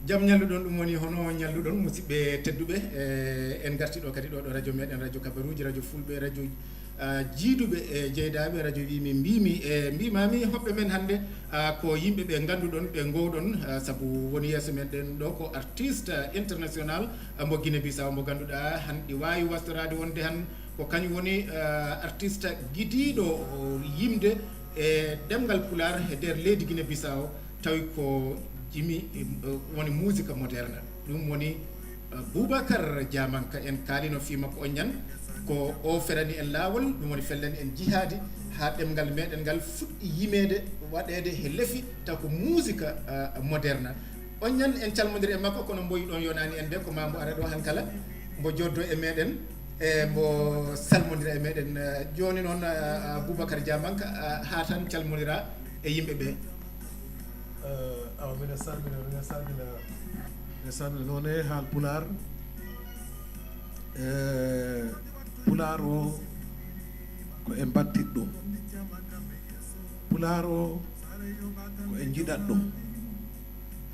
jam ñalluɗon ɗum woni hono ñalluɗon musidɓe tedduɓe en garti ɗo kadi ɗo radio meɗen radio kabaruji radio fulɓe radio jiiduɓe e jeydaɓe radio wimi mbimi e mbimami hoɓɓe men hannde ko yimɓe ɓe ganduɗon ɓe gowɗon saabu woni yeeso meɗen ɗo ko artiste international mo Guinée Bissau mo ganduɗa hanɗi wawi wastorade wonde han ko kañum woni artiste guidiɗo yimde e ɗemgal pular e nder leydi Guinée Bissau tawi ko jimi woni musique moderne ɗum woni Boubacar Diamanka en kaalino fi makko on ñan ko o ferani en laawol ɗum woni fellen en jihaadi ha ɗemgal meɗen ngal fuɗɗi yimede waɗede he leefi taw ko musique moderne on ñan en calmodiri e makko kono mboyi ɗon yonani en ɓe ko mambo ara ɗo han kala mbo joddo e meɗen e mbo salmodira e meɗen joni noon Boubacar Diamanka ha tan calmodira e yimɓe ɓe awa mbiɗa salmina noon e haal pular pular o ko e mbattit ɗum pular o ko e jiɗat ɗum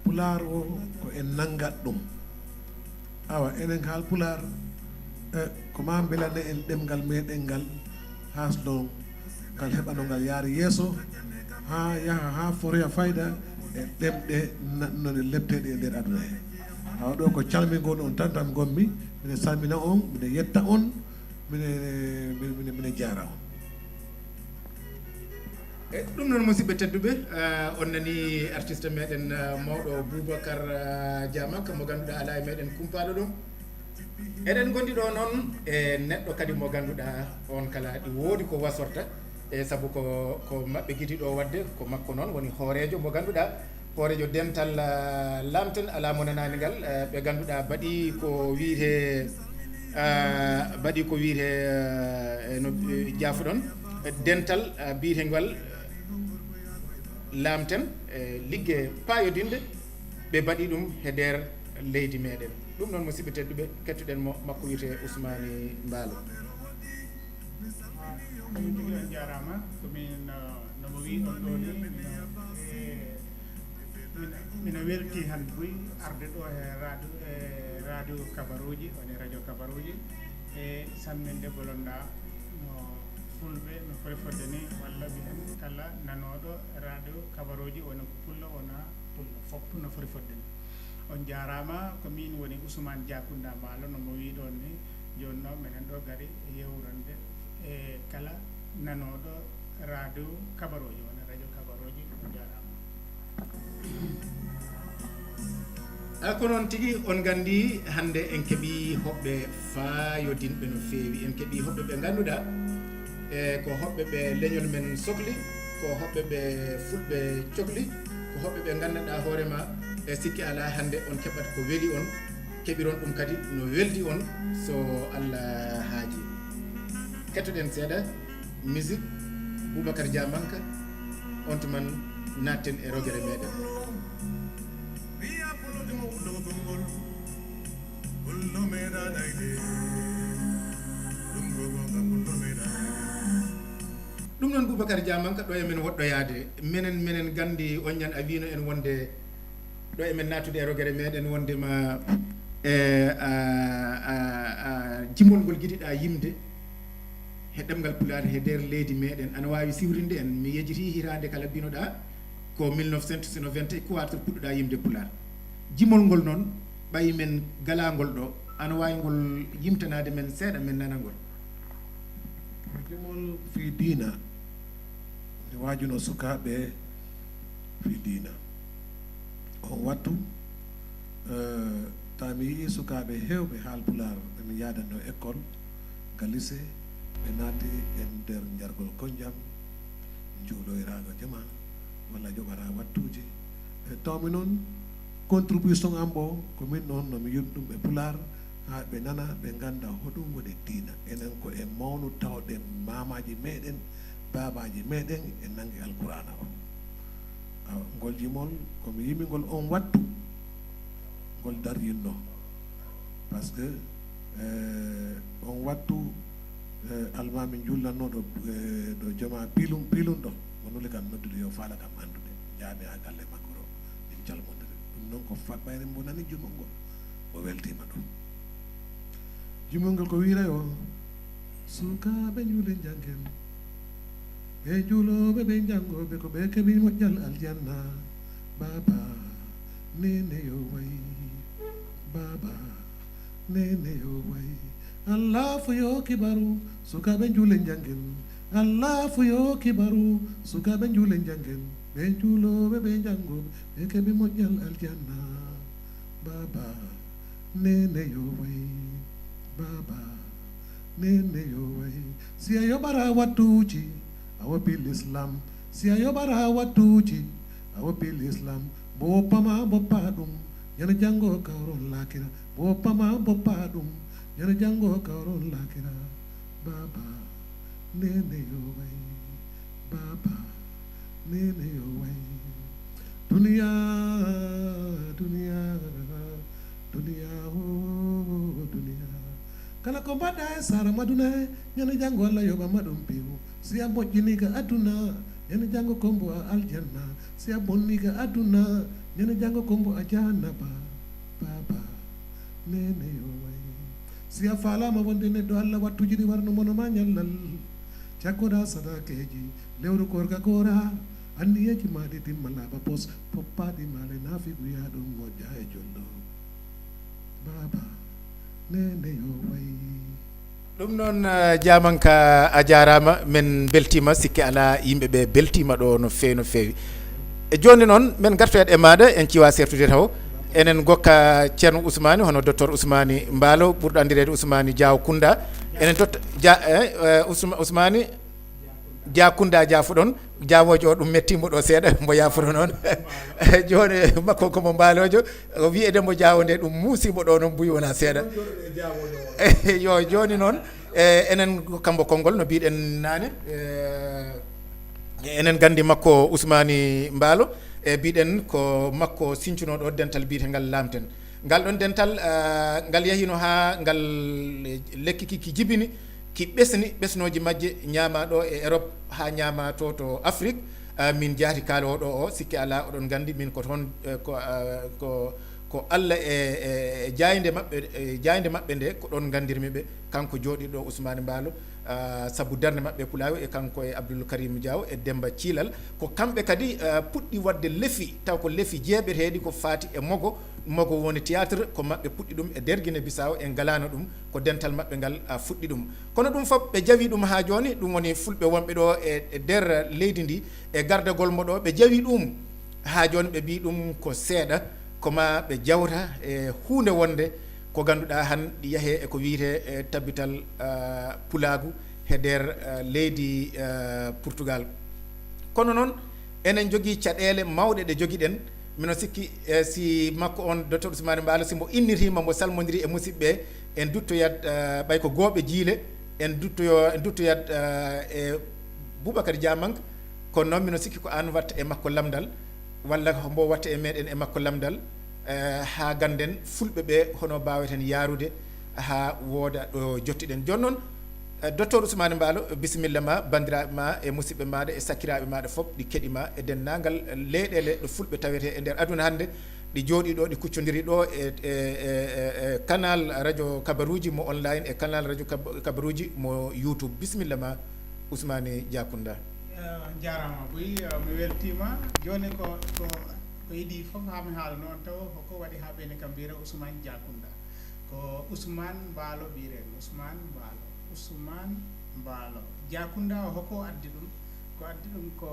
pular o ko en nanngat ɗum awa enen haal pular ko ma belane en ɗemgal meɗen ngal hasno ngal heɓano ngal yaari yeeso ha yaha ha foroya fayda e ɗemɗe none lepteɗe e nder aduna he awa ɗo ko calmingol on tan tan gommi mine salmina on mine yetta on mine jaara on e ɗum noon musidɓe tedduɓe on nani artiste meɗen mawɗo Boubacar Diamanka mo ganduɗa ala e meɗen kumpaɗo ɗum eɗen gondi ɗo noon e neɗɗo kadi mo ganduɗa on kala ɗi woodi ko wasorta e saabu ko maɓɓe guidi ɗo wadde ko makko noon woni hoorejo mo ganduɗa hoorejo dental lamten ala monananigal ɓe ganduɗa baɗi ko wiite no jaafuɗon dental biyetengal lamten ligge payodinde ɓe mbaɗi ɗum e nder leydi meɗen ɗum noon musidɓe tedduɓe kettuɗen mo makko wiyete Ousmane Mballo. komin jogui on jarama komin nomo wi on ɗo ni mina welti hande boyi arde ɗo e radio kabaruji woni radio kabaruji e samminde bolonɗa no fulɓe no fori fodde ni walla mbiyen kala nanoɗo radio kabaruji woni ko pullo wona pullo fopp no fori fodde ni on jarama ko min woni Ousmane Diakunda Mballo nomo wi ɗon ni joni noon minen ɗo gari yewrande e kala nanoɗo radio kabaruji woni radio kabaruji on jarama ko noon tigui on gandi hande en keeɓi hoɓɓe fayodinɓe no fewi en keeɓi hoɓɓe ɓe ganduɗa e ko hoɓɓe ɓe leñol men sohli ko hoɓɓe ɓe fulɓe cohli ko hoɓɓe ɓe gandanɗa hoorema e sikki ala hande on keɓat ko weeli on keɓiron ɗum kadi no weldi on so Allah haaji kettoɗen seeɗa musique Boubacar Diamanka on tuman natten e rogere meɗen ɗum noon Boubacar Diamanka ɗo emen woɗɗoyade minen gandi on ñan a wino en wonde ɗo emen natude e rogere meɗen wondema jimol ngol jiɗiɗa yimde e ɗemgal pulaar e nder leydi meɗen ana wawi siwrinde en mi yejiti hitande kala binoɗa ko 1990 kuwator puɗɗoɗa yimde pulaar jimol ngol noon ɓayi men galangol ɗo ana wawi ngol yimtanade men seeɗa men nanagol jimol fi diina ne wajuno sukaɓe fi diina on wattu tami yii sukaɓe hewɓe haal pular ɓe yadanno école ga lycée ɓe naati en nder jargol konjam juuɗoyrago jama walla joɓara wattuji e tawmi noon contribution am ɓo komin noon nomi yimɗi ɗum e pular ha ɓe nana ɓe ganda hoɗum woni diina enen ko e mawnu tawɗen mamaji meɗen babaji meɗen e nangue alqur'ana o awa ngol jimol komi yimi ngol on wattu ngol daryinno par ce que on wattu almami jullannoɗo ɗo joma pilum ɗo mo nuli kam noddude yo faala kam andude jaami ha galle makko ɗo min calmodiri ɗum noon ko fat ɓayre mbo nani jumol ngol o weltima ɗum jumol ngol ko wiiray o sukaɓe juule janggen ɓe juuloɓe ɓe jangoɓe ko ɓe keeɓi moƴƴal aljanna baba nene yo way baba nene yo way Allah fuyo kibaru sukaɓe juule janggen Allah fuyo kibaru sukaɓe juule janggen ɓe juuloɓe ɓe jangoɓe ɓe keeɓi moƴƴal aljanna baba nene yo way baba nene yo way si a yoɓara wattuji a woppil islam si a yoɓara wattuji a woppil islam bo woppama boppa ɗum yana janggo kawron lakira bo woppama boppa ɗum yana janggo kawron lakira baba nene yo way baba nene yo way duniya duniya duniya o duniya kala ko mbaɗɗa e sara maduna yana janggo Allah yoɓama ɗum piw si a moƴƴiniga aduna yana janggo kombo a aljanna si a bonniga aduna yana janggo kombo a jahannaba baba nene yo way si a falama wonde neɗɗo Allah wattuji ɗi warno mono ma ñallal cakkoɗa sadakeji lewru korga kora anniyeji maɗi timma laaɓa pos poppaɗi male nafiguya ɗum moƴƴa e jollo baba nene yo way ɗum noon jamanka a jarama min beltima sikki ala yimɓeɓe beltima ɗo no fewi no fewi e joni noon min gartoyat e maɗa en ciwa sertude taw enen gokka ceerno Ousmane hono docteur Ousmane Mballo ɓurɗo andirede Ousmane Diaw Kounda enen totta Ousmane Dia Kounda jafuɗon jawojo o ɗum mettimo ɗo seeɗa mbo yafuno noon joni makko komo mbalojo o wi edembo jawo nde ɗum muusimo ɗo noon mbuyi wona seeɗa yo joni noon enen kambo konngol no mbiɗen nane enen gandi makko Ousmane Mballo e mbiɗen ko makko sincunoɗo dental biyetengal lamten ngal ɗon dental ngal yahino ha ngal lekki ki jibini ki ɓesnoji majje ñamaɗo e Europe ha ñama to Afrique min jaati kaalowo ɗo o sikki ala oɗon gandi min ko toon ko Allah e jayde maɓɓe nde ko ɗon gandirmi ɓe kanko jooɗiɗo Ousmane Mballo sabu darde maɓɓe Pulaw e kanko e Abdoul Karim Diaw e Demba Thilal ko kamɓe kadi puɗɗi wadde lefi taw ko lefi jeeɓeteɗi ko fati e mogo woni théâtre ko maɓɓe puɗɗi ɗum e nder Guinée Bissau en galano ɗum ko dental maɓɓe ngal fuɗɗi ɗum kono ɗum fof ɓe jawi ɗum ha joni ɗum woni fulɓe wonɓe ɗo e nder leydi ndi e gardagol mo ɗo ɓe jawi ɗum ha joni ɓe mbi ɗum ko seeɗa koma ɓe jawta e hunde wonde ko ganduɗa han ɗi yaahe e ko wiyete e tabbital pulagu he nder leydi Portugal kono noon enen jogui caɗele mawɗe ɗe joguiɗen mino sikki si makko on docteur Ousmane Mballo simbo innitima mbo salmodiri e musidɓe en duttoyat ɓay ko gooɓe jiile en duttoyat e Boubacar Diamanka kono noon mino sikki ko an watta e makko lamdal walla mbo watta e meɗen e makko lamdal ha ganden fulɓe ɓe hono mbaweten yarude ha wooda ɗo jottiɗen joni noon docteur Ousmane Mballo bisimilla ma bandiraɓe ma e musidɓe maɗa e sakkiraɓe maɗa foof ɗi keɗima e dennagal leyɗele ɗo fulɓe tawete e nder aduna hannde ɗi jooɗi ɗo ɗi kuccodiri ɗo e canal radio kabaruji mo online e canal radio kabaruji mo YouTube bisimilla ma Ousmane Dia Kounda jarama boyi mi weltima joni ko yiiɗi fof hami haala noon taw ko waɗi ha ɓene kam mbiyata Ousmane Dia Kounda ko Ousmane Mballo mbiren Ousmane Mballo Dia Kounda o hokko addi ɗum ko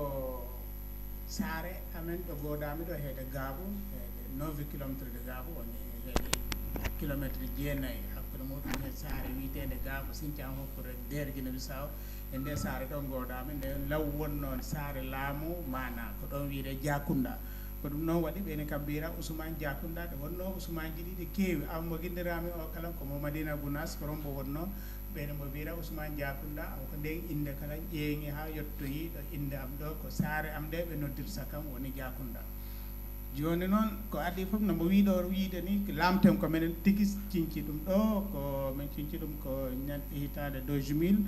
saare amen ɗo godami ɗo heede Gabo heede 9 kilométre de Gabo woni heede kilométre 9 hakkude muɗum e saare witede Gabo Sinthiane hokkude nder Guinée Bissau e nde saare ɗo godami nde law wonnoon saare laamu mana ko ɗon wiyede Dia Kounda ko ɗum noon waɗi ɓene kam mbira Ousmane Dia Kounda ɗe wonno Ousmane ji ɗiɗi keewi ammo guindirami o kala komo Madina Gounass ko rombo wonno ɓene mbo mbira Ousmane Dia Kounda ko nden inde kala ƴeeŋi ha yettoyi ɗo inde am ɗo ko saare am nde ɓe noddirta kam woni Dia Kounda joni noon ko adi fof nomo wiɗo wiide ni lamten ko minen tigui cinci ɗum ɗo ko min cinci ɗum ko hitande 2000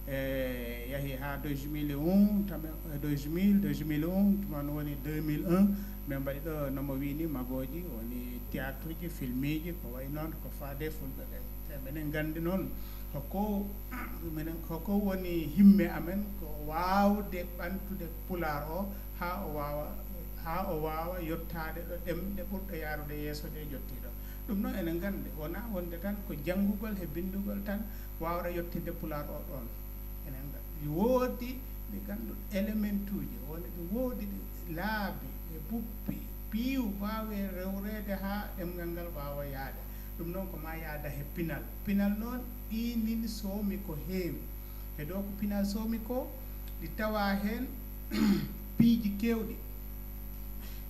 yahi ha 2001 tame 2001 tuman woni 2001 min mbaɗi ɗo nomo wini magoji woni théâtre ji film ji ko way noon ko faade fulɓe ɓe te minen gandi noon hoko woni himme amen ko wawde ɓantude pular o ha o wawa yettade ɗo ɗemɗe ɓurɗo yarude yeeso ɗe jottiɗo ɗum noon enen gandi wona wonde tan ko janngugol e bindugol tan wawra yettinde pular o ɗon enen gandi woodi ɗi ganduɗo élément uji woni ɗi woodi ɗi laabi e buppi piiw wawi rewrede ha ɗemgal ngal wawa yaade ɗum noon ko ma yaada he pinal noon ɗinin soomi ko heewi e ɗo ko pinal soomi ko ɗi tawa hen piiji kewɗi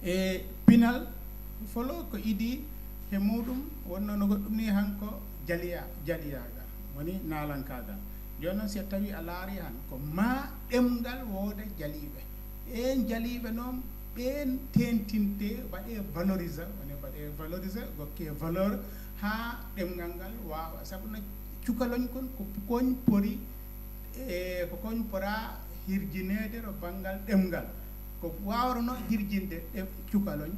e pinal folo ko idi he muɗum wonno no goɗɗum ni hanko jaliyagal woni nalankagal joni noon si tawi a laari han ko ma ɗemgal wooda jaliɓe ɓen jaliɓe noon ɓen tentinte waɗe valorise gokke valeur ha ɗemgal ngal wawa sabu no cukaloñ kon ko koñ pori e ko koñ pora hirjinede ro banggal ɗemgal ko wawrano hirjinde cukaloñ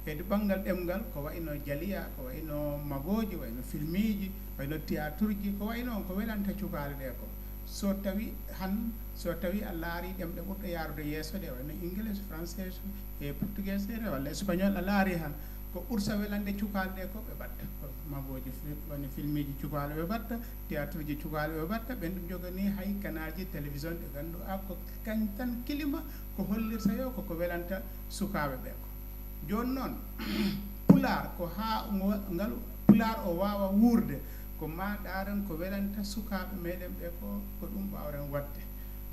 e do banggal ɗemgal ko wayno jaliya ko wayno magoji wayno filmiji wayno théâtre ji ko wayno ko welanta cukale ɗe ko so tawi a laari ɗemɗe ɓurɗo yarude yeeso ɗe wayno english français e portugais walla espagnol a laari han ko ɓursa welande cukale ɗe ko ɓe batta ko magoji woni filmiji cukale ɓe batta théâtre ji cukale ɓe batta ɓen ɗum jogani hay kanaji télévision ɗe ganduɗa ko kañ tan kilima ko hollirta yo koko welanta sukaɓe ɓe ko joni noon pular ko ha ngal pular o wawa wurde ko ma ɗaren ko welanta sukaɓe meɗen ɓe ko ɗum ɓawren wadde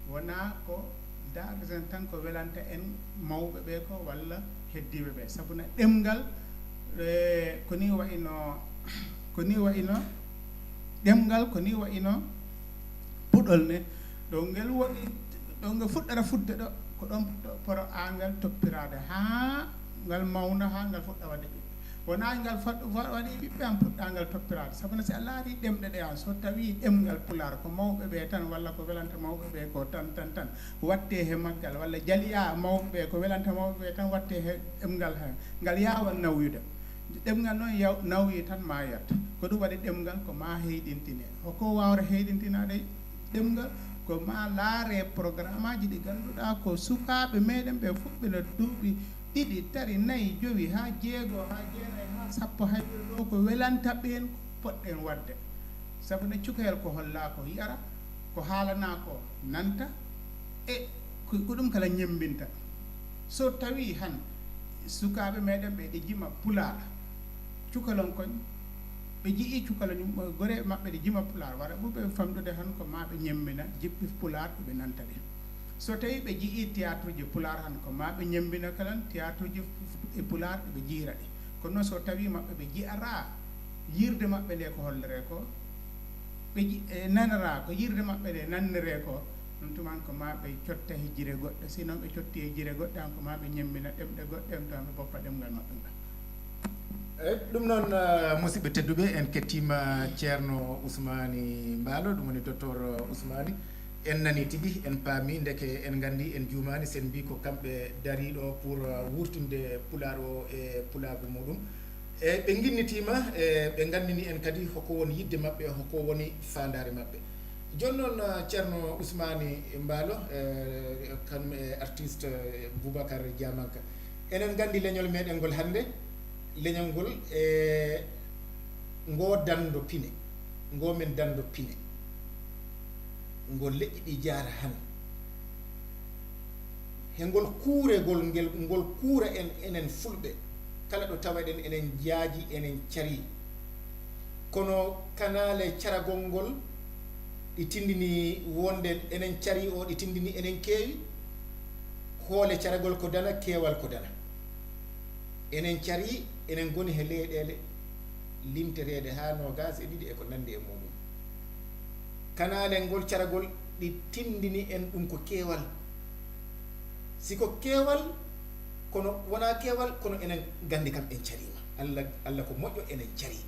wona ko darden tan ko welanta en mawɓe ɓe ko walla heddiɓe ɓe sabuna ɗemgal koni wayno ɗemgal koni wayno puɗol ne ɗo ngel woni ɗo ngel fuɗɗata fudde ɗo ko ɗon poro angal toppirade ha ngal mawna ha ngal fuɗɗa waɗde ɓiɓɓe wona ngal waɗi ɓiɓɓe an puɗɗa ngal toppirade sabu si a laari ɗemɗe ɗe an so tawi ɗemgal pular ko mawɓe ɓe tan walla ko welanta mawɓe ɓe ko tan watte he maggal walla jaliya mawɓe ɓe ko welanta mawɓe ɓe tan watte he ɗemgal he ngal yawa nawyude ɗemgal noon nawyi tan ma yetta ko ɗum waɗi ɗemgal ko ma heyɗintine hoko wawra heyɗintinade ɗemgal ko ma laare programme aji ɗi ganduɗa ko sukaɓe meɗen ɓe fuɓɓe no duuɓi ɗiɗi tari nayyi jowi ha jeego ha jeenayi ha sappo hayɓe ɗo ko welanta ɓen poɗɗen wadde sabu ne cukayel ko holla ko yara ko haalana ko nanta e ko ɗum kala ñembinta so tawi han sukaɓe meɗen ɓe ɗe jima pular cukalon koñ ɓe jii cukaloñ gore maɓɓe ɗe jima pular waɗa ɓuɓe famɗude han ko ma ɓe ñembina jiɓɓi pular ɓe nanta ɗe so tawi ɓe jii théâtre ji pular han ko ma ɓe ñembina kalan théâtre ji e pular ɓe jiira ɗe kono noon so tawi maɓɓe ɓe jiyara yirde maɓɓe nde ko hollere ko ɓe nanara ko yirde maɓɓe nde nannire ko ɗum tuman ko ma ɓe cotta e jire goɗɗe sinon ɓe cotti e jire goɗɗe han ko ma ɓe ñembina ɗemɗe goɗɗe en tan ɓe boppa ɗemgal maɓɓe ngal ɗum noon musidɓe tedduɓe en kettima ceerno Ousmane Mballo ɗum woni docteur Ousmane en nani tigui en paami ndeke en gandi en juumani sen mbi ko kamɓe dariɗo pour wurtinde pular o e pulagu muɗum e ɓe ginnitima e ɓe gandini en kadi hoko woni yidde mabɓe hoko woni fandare mabɓe joni noon ceerno Ousmane Mballo kanum e artiste Boubacar Diamanka enen gandi leñol meɗen ngol hannde leñol ngol e ngo dando pine ngo men dando pine ngol leƴƴi ɗi jaara han he ngol kuuregol ngol kuura en enen fulɓe kala ɗo tawaɗen enen jaaji enen cari kono kanale caragol ngol ɗi tindini wonde enen cari o ɗi tindini enen keewi hoole caragol ko dana keewal ko dana enen cari enen goni he leyɗele limterede ha nogas e ɗiɗi e ko nandi e muɗum kanale ngol caragol ɗi tindini en ɗum ko keewal siko keewal kono wona keewal kono enen gandi kam en carima Allah ko moƴƴo enen cari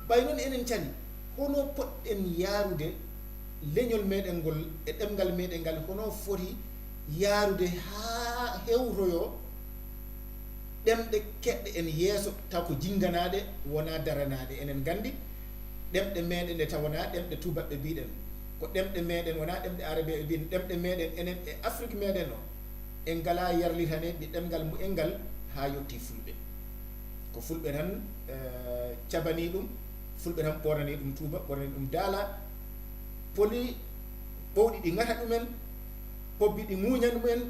ɓay noon enen cari hono poɗɗen yaarude leñol meɗen ngol e ɗemgal meɗen ngal hono foti yaarude haa hewtoyo ɗemɗe keɗɗe en yeeso taw ko jinganaɗe wona daranaɗe enen gandi ɗemɗe meɗen ɗe taw wona ɗemɗe tubaɓɓe mbiɗen ko ɗemɗe meɗen wona ɗemɗe arabe ɓe mbiɗen ɗemɗe meɗen enen e Afrique meɗen o en ngala yarlitaneɗe ɗemgal mumen ngal ha yetti fulɓe ko fulɓe tan cabani ɗum fulɓe tan ɓorani ɗum tuuba ɓorani ɗum daala poli ɓowɗi ɗi ngata ɗumen pobbi ɗi ŋuñan ɗumen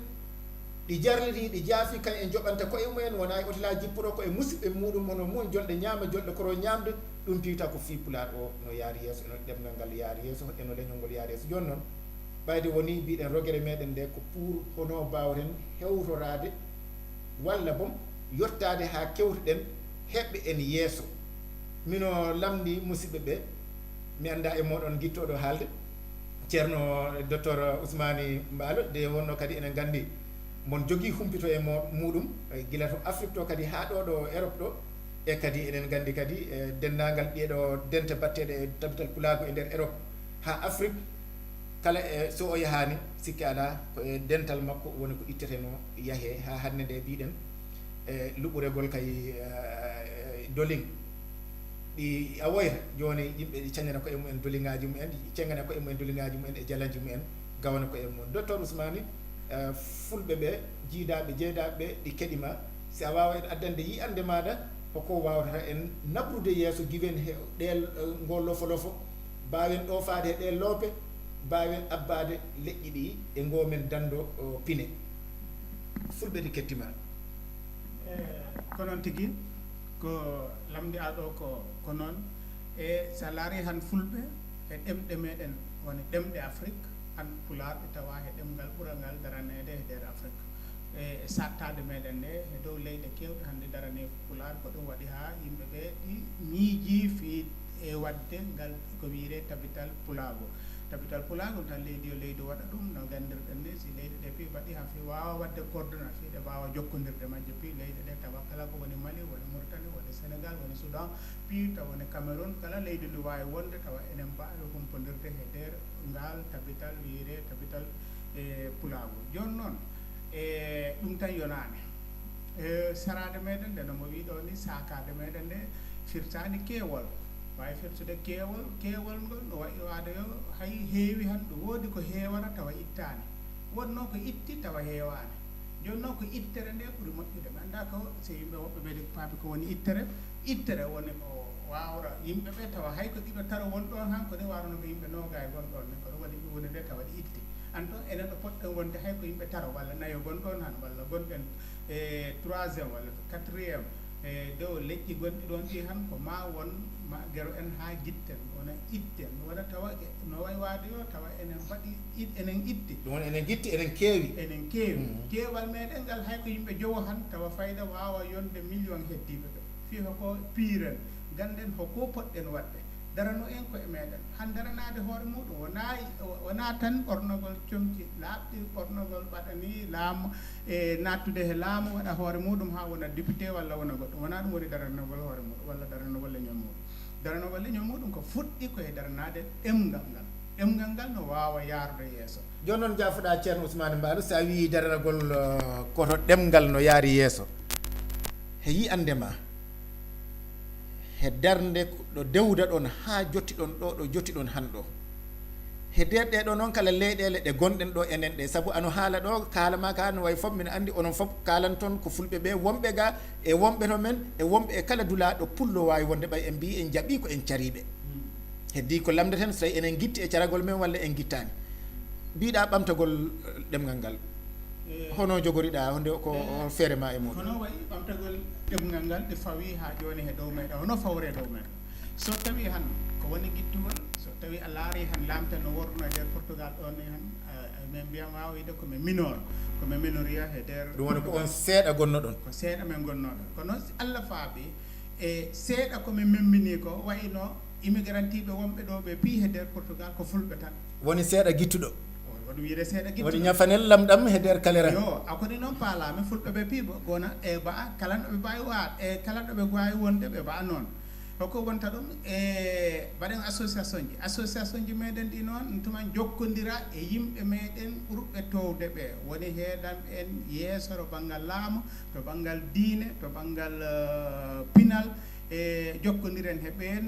ɗi jarliti ɗi jaafi kañ en joɓanta koye mumen wona e hôtel jipporo ko e musidɓe muɗum ono mum jolɗe ñaama jolɗe koro ñamde ɗum piita ko fii pulaar o no yaari yeeso eno ɗemgal ngal yaari yeeso eno leñol ngol yaari yeeso joni noon ɓayde woni mbiɗen rogere meɗen nde ko pour hono mbawten hewtorade walla boom yottade ha kewtoɗen heɓɓe en yeeso mino lamdi musidɓe ɓe mi anda e moɗon guittoɗo haalde ceerno docteur Ousmane Mballo de wonno kadi enen gandi mon jogui humpito e muɗum gila to Afrique to kadi ha ɗo Europe ɗo e kadi enen gandi kadi dendagal ɓeeɗo dente batteɗe e tabital pulago e nder Europe ha Afrique kala e so o yahani sikki ala ko e dental makko woni ko itteteno yaahe ha hande nde mbiɗen e luɓuregol kay doling ɗi a woyta joni yimɓe ɗi cañana koye mumen dolingaji mumen cengana koye mumen dolingaji mumen e jalanji mumen gawana koye mum docteur Ousmane fulɓe ɓe jiidaɓe jeydaɓe ɓe ɗi keɗima si a wawa en addande yiyande maɗa hoko wawata en nabrude yeeso giwen he ɗel ngo lofo mbawen ɗofade e ɗe loope mbawen abbade leƴƴi ɗi e ngomen dando pine fulɓe ɗi kettima ko noon tigui ko lamdi aɗo ko noon e sa laari han fulɓe e ɗemɗe meɗen woni ɗemɗe Afrique han pular ɓe tawa he ɗemgal ɓurangal daranede e nder Afrique e sattade meɗen nde e dow leyɗe kewɗe hande darane pular ko ɗum waɗi ha yimɓeɓe ɗi miiji fi e wadde ngal ko wiire tabital pulago tan leydi yo leydi waɗa ɗum no gandirɗen ni si leyɗe ɗe pi waɗi ha fi wawa wadde coordonnade fi ɗe mbawa jokkodirde majje pi leyɗe ɗe tawa kala ko woni Mali woni Mauritanie woni Sénégal woni Soudan pi tawa woni Cameroun kala leydi ndi wawi wonde tawa enen mbawi humpodirde e nder ngal tabital wiire tabital pulago joni noon e ɗum tan yonani sarade meɗen nde nomo wiɗo ni sakade meɗen nde firtani keewol wawi firtude keewol ngol no wayi wadeyo hay heewi han ɗo woodi ko heewata tawa ittani wonno ko itti tawa heewani joni noon ko ittere nde ɓuuri moƴƴude ɓe anda ko so yimɓe woɓɓe ɓe paabi ko woni ittere woni ko wawra yimɓeɓe tawa hay ko ɗiɗo taro wonɗon han ko ni warno ko yimɓe noga e gonɗon ne ko ɗum waɗi ɓiwde nde tawa ɗi itti an ɗo enen ɗo poɗɗen wonde hay ko yimɓe taro walla nayo gonɗon han walla gonɗen e 3e walla 4e e dow leƴƴi gonɗi ɗon ɗi han ko ma won ma gero en ha guitten wona itten wona tawa no way waade yo tawa enen mbaɗi enen itti ɗum woni enen guitti enen keewi keewal meɗen ngal hay ko yimɓe jowo han tawa fayda wawa yonde million heddiɓe ɓe fi hoko piiren ganden hoko poɗɗen wadde darano en koye meɗen han daranade hoore muɗum wona tan ɓornogol comci laaɓɗi ɓornogol ɓaɗani laamu e nattude he laamu waɗa hoore muɗum ha wona député walla wona goɗɗum wona ɗum woni daranogol hoore muɗum walla daranogol leñol muɗum daranogol leñol muɗum ko fuɗɗi koye daranade ɗemgal ngal no wawa yaarude yeeso joni noon jaafoɗa ceerno Ousmane Mballo sa wi daranagol koto ɗemgal no yaari yeeso he yiyandema he darde ɗo dewda ɗon ha jotti ɗon ɗo ɗo jotti ɗon han ɗo he nder ɗeɗo noon kala leyɗele ɗe gonɗen ɗo enen ɗe saabu ano haala ɗo kalama ka no way fof min andi onon fof kalan toon ko fulɓe ɓe wonɓe ga e wonɓe to men e wonɓe e kala dulaɗo pullo wawi wonde ɓay en mbi en jaaɓi ko en cariɓe heddi ko lamdeten so tawi enen guitti e caragol men walla en guittani mbiɗa ɓamtagol ɗemgal ngal hono jogoriɗa honde ko feere ma e muɗum hono wayi ɓamtagol ɗemgal ngal ɗe fawi ha joni he dow meɗen hono fawre dow meɗen so tawi han ko woni guittugol so tawi a laari han lamta no worno e nder Portugal ɗon e han min mbiyam wawa wiide komi minor komi minoria e nder ɗum woni ko on seeɗa gonno ɗon ko seeɗa men gonnoɗon kono Allah faaɓi e seeɗa komin memmini ko wayno immigrantiɓe wonɓe ɗo ɓe pi e nder Portugal ko fulɓe tan woni seeɗa guittuɗo ɗum wiide seeɗa guittuɗo woni ñafanel lamɗam e nder kalera yo akoni noon paalami fulɓe ɓe pi gona e ba kala ɗo ɓe mbawi waat e kala ɗo ɓe wawi wonde ɓe mba noon hoko wonta ɗum e mbaɗen association ji meɗen ɗi noon tuman jokkondira e yimɓe meɗen ɓurɓe towde ɓe woni heeɗanɓe en yeeso to banggal laamu to banggal diine to banggal pinal e jokkodiren he ɓen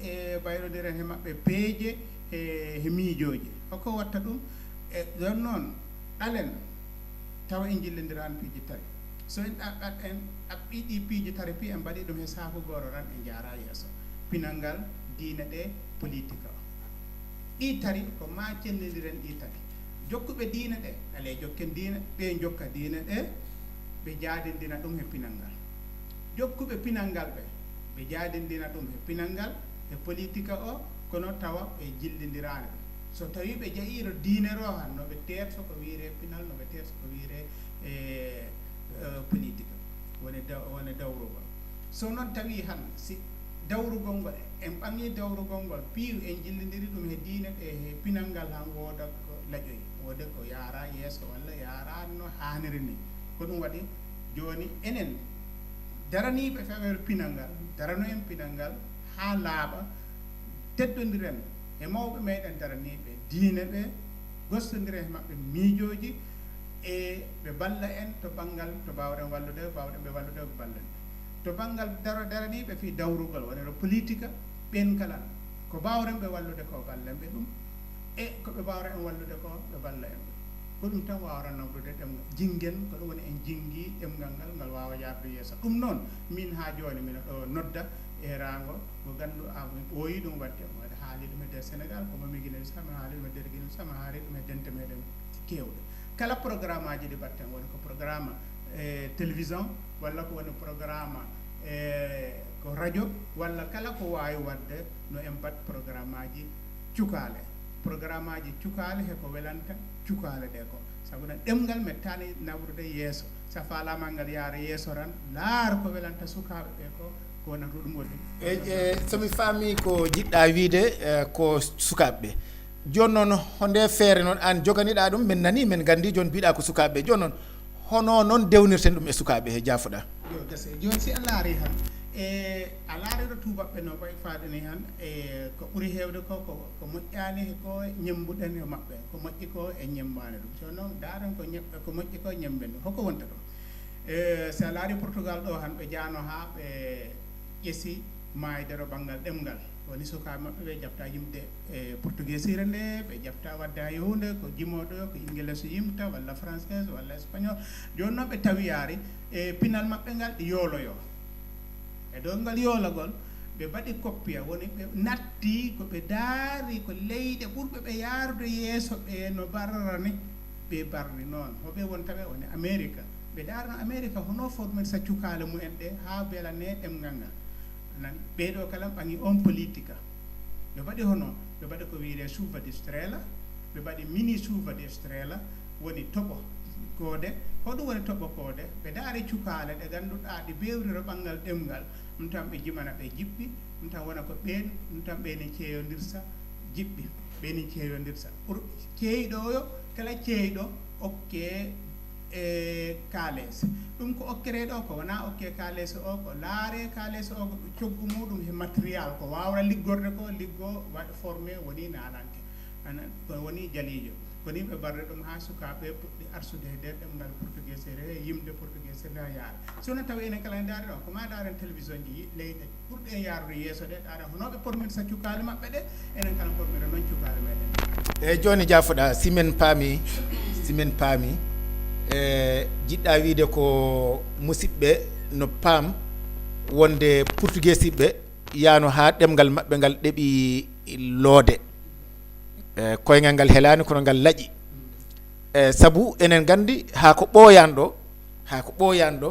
e bayrodiren he maɓɓe peeje he miijoji hoko watta ɗum e ɗon noon ɗalen tawa en jillindirani piiji tari so en ɗaɓɓat en ɗaɓɓiɗi piiji tari pi en mbaɗi ɗum he saabu goto tan en jaara yeeso pinal ngal diine ɗe politique o ɗi tari ko ma cellodiren ɗi tari jokkuɓe diine ɗe ale jokken diine ɓe jokka diine ɗe ɓe jaadindina ɗum he pinal ngal jokkuɓe pinal ngal ɓe jaadindina ɗum he pinal ngal e politique o kono tawa ɓe jillindirani ɗum so tawi ɓe jeyiro diine ro han no ɓe terso ko wiire pinal no ɓe terso ko wiire politique woni dawrugol so noon tawi han si dawrugol ngol en ɓami dawrugol ngol piiw en jillidiri ɗum he diine ɗe he pinal ngal han wooda ko laƴoyi wooda ko yaara yeeso walla yaara no haaniri ni ko ɗum waɗi joni enen daraniɓe fewer pinal ngal darano en pinal ngal ha laaɓa teddodiren e mawɓe meɗen daraniɓe diine ɓe gostodiren e maɓɓe miijoji e ɓe balla en to banggal to bawɗen wallude bawɗen ɓe wallude ko ballen to banggal daraniɓe fi dawrugol woneno politique ɓen kala ko bawɗen ɓe wallude ko ballen ɓe ɗum e koɓe bawra en wallude ko ɓe balla en ko ɗum tan wawra nawdude ɗemgal jingen ko ɗum woni en jinggi ɗemgal ngal ngal wawa yarde yeeso ɗum noon min ha joni mina ɗo nodda e rango mo gandu mi ɓooyi ɗum wadde waɗa haali ɗum e nder sénégal ko mami guine sama haali ɗum e nder guine sama haali ɗum e dente meɗen kewɗe kala programme aji ɗi batten woni ko programme télévision walla ko woni programme ko radio walla kala ko wawi wadde no en bat programme aji cukale programme aji cukale heko welanta cukale ɗe ko sabu non ɗemgal mettani nawrude yeeso sa faalamal ngal yaara yeeso tan laara ko welanta sukaɓe ɓe ko wonata ɗum woni somi faami ko jiɗɗa wiide ko sukaɓe ɓe joni noon honde feere noon an joganiɗa ɗum min nani min gandi joni mbiɗa ko sukaɓe joni noon hono noon dewnirten ɗum e sukaɓe he jaafoɗa yo gase joni si a laari han a laariɗo tubaɓɓe no ɓay faadani han ko ɓuuri heewde ko ko moƴƴani ko ñembuɗen e maɓɓe ko moƴƴi ko e ñemmani ɗum so noon daaren ko moƴƴi ko ñemben ɗum hoko wonta ɗum si a laari Portugal ɗo han ɓe jaano ha ɓe ƴesi maydero banggal ɗemgal woni sukaɓe maɓɓe ɓe jabta yimde e portugais sire nde ɓe jabta wadde ha yowde ko jimoɗo ko ingles yimta walla française walla espagnol joni noon ɓe tawiyaari e pinal maɓɓe ngal ɗi yooloyo e ɗo ngal yoolagol ɓe mbaɗi coppia woni ɓe natti ko ɓe daari ko leyɗe ɓurɓe ɓe yaarude yeeso ɓe no barrani ɓe barri noon hoɓe wonta ɓe woni amérique ɓe daarno amérique hono formide sa cukale mumen ɗe ha belane ɗemgal ngal anan ɓeɗo kala ɓangi on politique ɓe mbaɗi hono ɓe mbaɗi ko wiide chuva de estrela ɓe mbaɗi mini chuva de estrela woni toɓo koode hoɗum woni toɓo koode ɓe daari cukale ɗe ganduɗa ɗi bewriro ɓangal ɗemgal ɗum tan ɓe jimana ɓe jiɓɓi ɗum tan wona ko ɓen ɗum tan ɓeni ceeyodirsa jiɓɓi ɓeni ceeyodirsa pour ceeyɗo yo kala ceeyɗo okke e kaalese ɗum ko okkereɗo ko wona okke kaalese o ko laare kaalese o ko coggu muɗum he matériel ko wawra liggorde ko liggo waɗa formé woni nananke ko woni jalijo koni ɓe barre ɗum ha sukaɓe puɗɗi arsude he nder ɗemgal portugais sere yimde portugais sere ha yaara sono tawi enen kala en daari ɗon ko ma daaren télévision ji leyɗe ɓurɗe e yaarude yeeso ɗe ɗaɗa honoɓe pormide sa cukale maɓɓe ɗe enen kala pormide noon cukale meɗen eyyi joni jaafoɗa simen paami jiɗɗa wiide ko musidɓe no paam wonde portugais siɓɓe yaano ha ɗemgal maɓɓe ngal ɗeeɓi loode koyngal ngal helani kono ngal laaƴi saabu enen gandi ha ko ɓooyan ɗo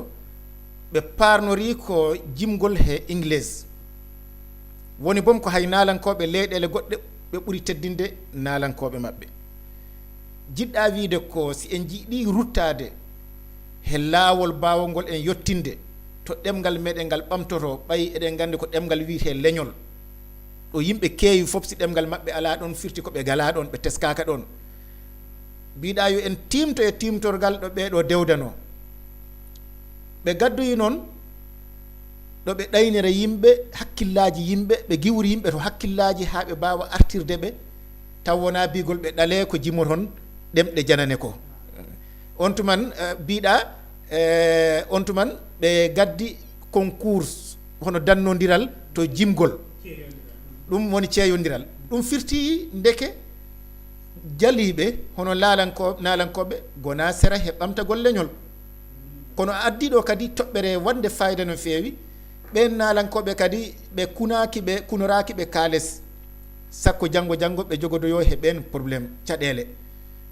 ɓe parnori ko jimgol he englais woni boom ko hay nalankoɓe leyɗele goɗɗe ɓe ɓuuri teddinde nalankoɓe maɓɓe jiɗɗa wiide ko si en jiiɗi ruttade he laawol bawolngol en yettinde to ɗemgal meɗen ngal ɓamtoto ɓay eɗen gandi ko ɗemgal wiite leñol ɗo yimɓe keewi fof si ɗemgal maɓɓe ala ɗon firti koɓe gala ɗon ɓe teskaka ɗon mbiɗa yo en timto e timtorgal ɗo ɓeɗo dewdano ɓe gaddoyi noon ɗo ɓe ɗaynira yimɓe hakkillaji yimɓe ɓe giwri yimɓe to hakkillaji ha ɓe mbawa artirde ɓe taw wona bigol ɓe ɗale ko jimoton ɗemɗe janane ko on tuman mbiɗa on tuman ɓe gaddi concours hono dannodiral to jimgol ɗum woni ceeyodiral ɗum firti ndeke jaliɓe hono nalankoɓe gona sera he ɓamtagol leñol kono addiɗo kadi toɓɓere wonde fayida no feewi ɓen nalankoɓe kadi ɓe kunoraki ɓe kaales sakko janggo ɓe jogodoyo he ɓen probléme caɗele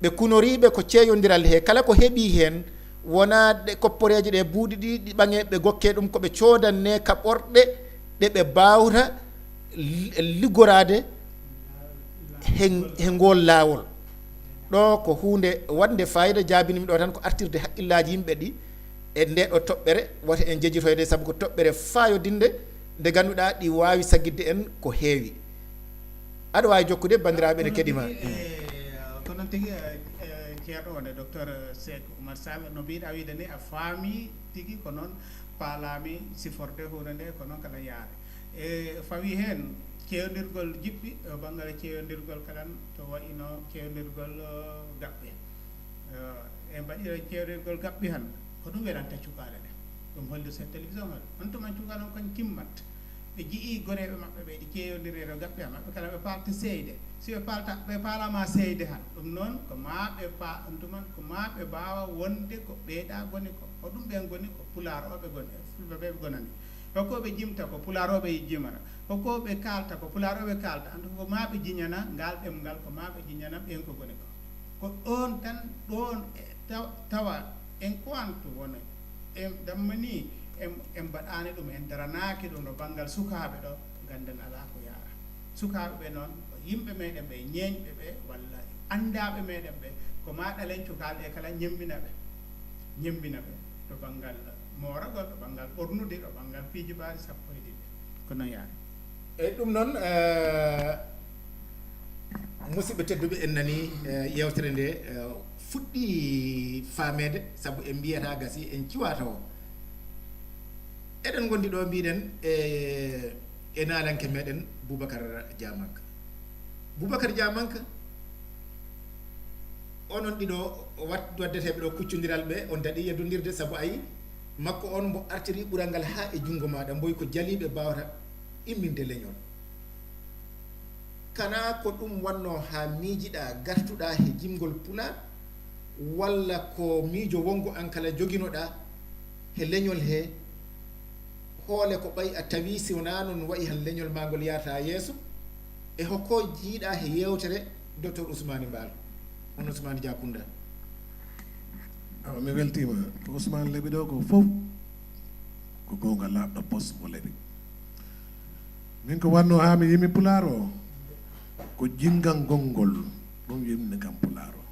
ɓe kunoriɓe ko ceeyodiral he kala ko heeɓi hen wona ɗe kopporeje ɗe buuɗi ɗi ɓaŋe ɓe gokke ɗum koɓe codanne kaɓorɗe ɗe ɓe mbawta liggorade he ngol laawol ɗo ko hunde wonde fayida jabinimi ɗo tan ko artirde haqqillaji yimɓe ɗi e nde ɗo toɓɓere wota en jejjitoyde saabu ko toɓɓere fayodinde nde ganduɗa ɗi wawi saggidde en ko heewi aɗa wawi jokkude bandiraɓe ne keɗima ko noon tigui ceerɗo wonde docteur Seck Oumar Sall no mbiɗa wiide ni a faami tigui ko noon paalami siforde hunde nde ko noon kala yaade e fawi hen ceewdirgol jiɓɓi banggal ceewdirgol kalan to wayino ceewdirgol gaɓɓe e mbaɗira ceewdirgol gaɓɓi han ko ɗum welanta cukale ɗe ɗum holli sen télévision hol on tuma cukale on kon timmat ɓe jii goneɓe maɓɓe ɓe ɗi ceewdiri to gaɓɓe ha maɓɓe kala ɓe palta seyde si ɓe palta ɓe paalama seyde han ɗum noon ko ma ɓe on tuman ko ma ɓe mbawa wonde ko ɓeyɗa goni ko hoɗum ɓen goni ko pular oɓe goni fulɓe ɓe gonani hokkoɓe jimta ko pularoɓe jimara hokkoɓe kalta ko pularoɓe kalta en tout ko maɓe jiñana ngal ɗemgal ko maɓe jiñana ɓen ko goni ko ɗon tan ɗon tawa en kwantu wona en dammani en mbaɗani ɗum en daranaki ɗum no banggal sukaɓe ɗo ganden ala ko yara sukaɓe ɓe noon ko yimɓe meɗen ɓe ñeñɓe ɓe walla andaɓe meɗen ɓe ko ma ɗalen cukalɗe kala ñembina ɓe to banggal moragol to banggal ɓornude to banggal pijibaji sappo e ɗiɗi ko noon yaari eyyi ɗum noon musidɓe tedduɓe en nani yewtere nde fuɗɗi famede saabu en mbiyata gasi en ciwata o eɗen gondi ɗo mbiɗen e nalanke meɗen Boubacar Diamanka onon ɗiɗo waddeteɓe ɗo kuccodiral ɓe on daɗi yeddodirde saabu ayi makko on mbo artiri ɓural ngal ha e junggo maɗa mboyi ko jaliɓe mbawata imminde leñol kana ko ɗum wanno ha miijiɗa gartuɗa he jimgol pular walla ko miijo wongo an kala joguinoɗa he leñol he hoole ko ɓay a tawi si wona noon wayi han leñol ma ngol yarata yeeso e hokko jiiɗa he yewtere docteur Ousmane Mbalo on Ousmane Diakunda awa mi weltima ko Ousmane leeɓi ɗo ko fof ko gonga laaɓɗo pos mo leeɓi min ko wanno ha mi yimi pular o ko jingal gongol ɗum yimne kam pular o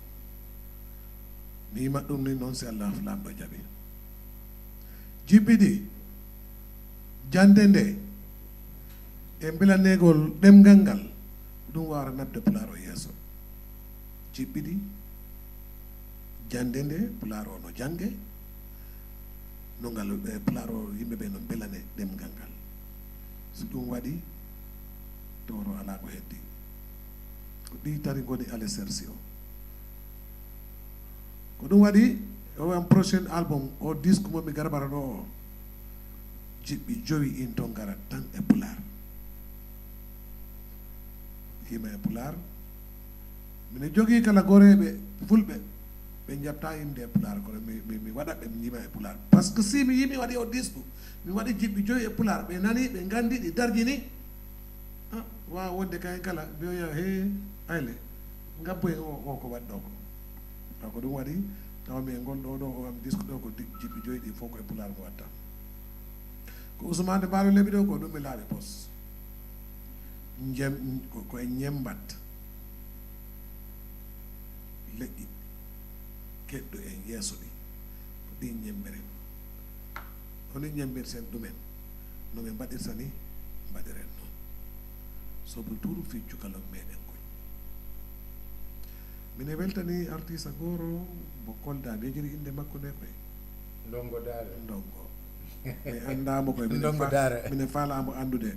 mi yimat ɗum ni noon si Allah lamɗo jaaɓi jibbiɗi jande nde e mbilanegol ɗemgal ngal ɗum wawata nabde pular o yeeso jibbiɗi jande nde pular o no jange no ngal pular o yimɓeɓe no belane ɗemgal ngal so ɗum waɗi toro ala ko heddi ko ɗi tari goni alessersi o ko ɗum waɗi o wan prochain album o disque momi garbara ɗo o jiɓɓi jowi in to garat tan e pular yima e pular mine jogui kala goreɓe fulɓe ɓe jabta yimde e pular kono mi waɗat ɓe mi yima e pular par ce que si mi yimi waɗi o disque mi waɗi jiɓɓi joyi e pular ɓe nani ɓe gandi ɗi darjini wawa wonde kayen kala mbiyoya he ayle gabboy o ko waɗi ɗo ko taw ko ɗum waɗi tawmi e gonɗo ɗo o am disque ɗo ko jiɓɓi joyi ɗi fof ko e pular mo watta ko Ousmane Mbalo leeɓi ɗo ko ɗum mi laaɓi pos ko e ñembat leƴƴi keɗɗo en yeeso ɗi ko ɗi ñemmeren honi ñemmirten ɗumen no ɓe mbaɗirta ni mbaɗiren noon soble turu fi cukalon meɗen koy mine weltani artiste goro mo Kolda ɓe jiri inde makko nde koye Ndongo Daara Ndongo mi andamo koye Ndongo Daara. mine faalamo andude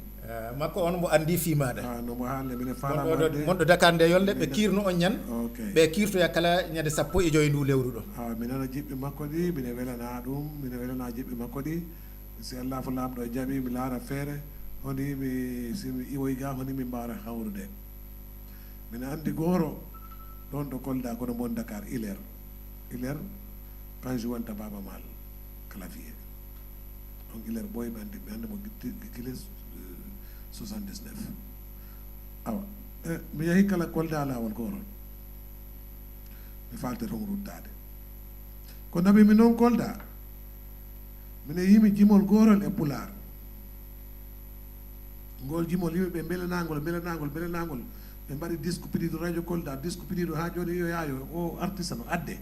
makko on mo andi fimaɗa no mo haalde mine faalamo andude monɗo Dakar nde yolde ɓe kirno on ñan ok ɓe kirtoya kala ñande 15 ndu lewru ɗo mi nana jiɓɓi makko ɗi mine welana ɗum mine welana jiɓɓi makko ɗi si Allah fo lamɗo e jaaɓi mi laara feere honi simi iwoy ga honi min mbawata hawrude mine andi gooro ɗon ɗo Kolda kono mon Dakar Hilaire kanjum wonta Baba Mal clavier donc Hilaire ɓooyi ɓe andi mo gile 79 awa mi yehi kala Kolda lawol gooro mi falte ton ruttade ko naɓi mi noon Kolda mine yimi jimol goorol e Pulaar ngol jimol yimɓe ɓe beelanagol ɓe mbaɗi disque piɗiɗo radio Kolda disque piɗiɗo ha joni yo yaayo o artiste no adde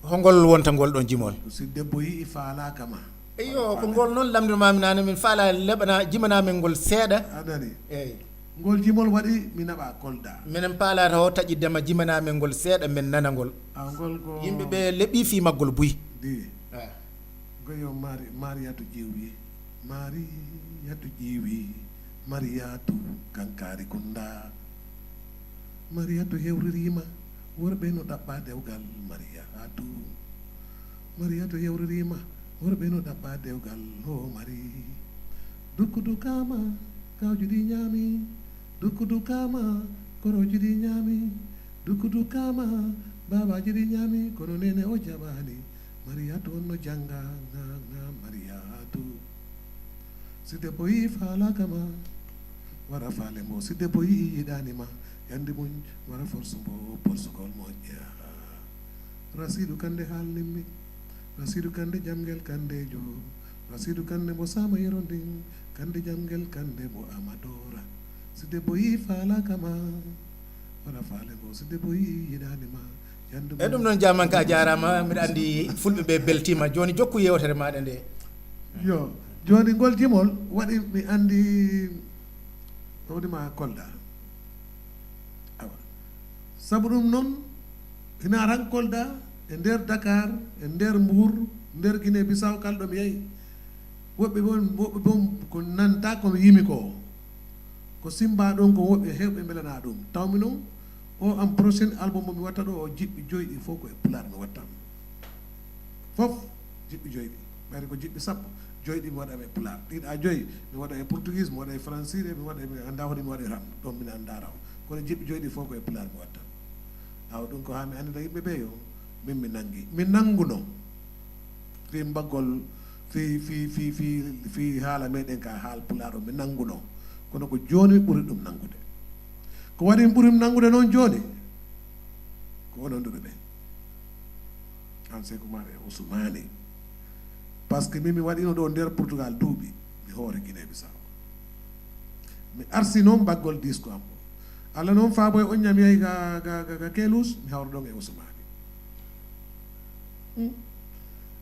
hongol wonta ngol ɗon jimol si debbo yii faalaka ma eyo ko ngol noon lamdirmami nane min faala leɓana jimanamen ngol seeɗa anani eyyi ngol jimol waɗi mi naɓa Kolda minen paalata o taƴiddema jimanamen ngol seeɗa min nana ngol ngol ko yimɓeɓe leɓi fi maggol buy di goyo Mariatu ƴeewi Mariatu kankari kunda Mariatu hewririma worɓe no ɗaɓɓa dewgal Mariatu hewririma worɓe no ɗaɓɓa dewgal ho mari dukkudu kama kawji ɗi ñaami dukkudu kama koroji ɗi ñaami dukkudu kama babaji ɗi ñaami kono nene o jaɓani Mariatu on no janga nga Mariatu si debbo yi faalaka ma wara faale mo si debbo yi yiɗanima yandi muñ wara forsumo porsugol moƴƴa Rasidu Kande haalnimmi Rasidu Kande jamgel kandejo Rasidu Kande mo sama yerondin Kande jamgel kande mo amadora si debbo yi faalaka ma wara faale mo si debbo yi yiɗanima e ɗum noon jamanka a jarama mbiɗa andi fulɓe ɓe beltima joni jokku yewtere maɗa nde yo joni ngol jimol waɗi mi andi ɗowɗima Kolda awa saabu ɗum noon ina ran Kolda e nder Dakar e nder Mbour nder Guinée Bissau kalɗo mi yeehi woɓɓe bon ko nanta komi yimi ko simba ɗon ko woɓɓe hewɓe belana ɗum tawmi noon o am prochaine album mo mi watta ɗo o jiɓɓi joyɗi fof ko e Pulaar mi wattam fof jiɓɓi joyɗi ɓayde ko jiɓɓi sappo joyɗi mi waɗa e Pulaar ɗiɗa joyi mi waɗa e portugais mi waɗa e français mi waɗa mi anda hoɗi mi waɗa e ram ɗon mine anda raw kono jiɓɓi joyɗi fof ko e Pulaar mi wattam aw ɗum ko ha mi andida yimɓe ɓe yo min mi nanguno fi mbaggol fi haala meɗen ka haal Pulaar o mi nanguno kono ko joni ɓuri ɗum nangude ko waɗi mi ɓuri nangude noon joni ko ononduɓe ɓe an Sékou Maɗa e Ousmane par ce que min mi waɗino ɗo nder Portugal duuɓi mi hoore Guinée Bissau mi arsi noon baggol disque am o Allah noon faaboy on ñam yehi ga Kelus mi hawra ɗon e Ousmane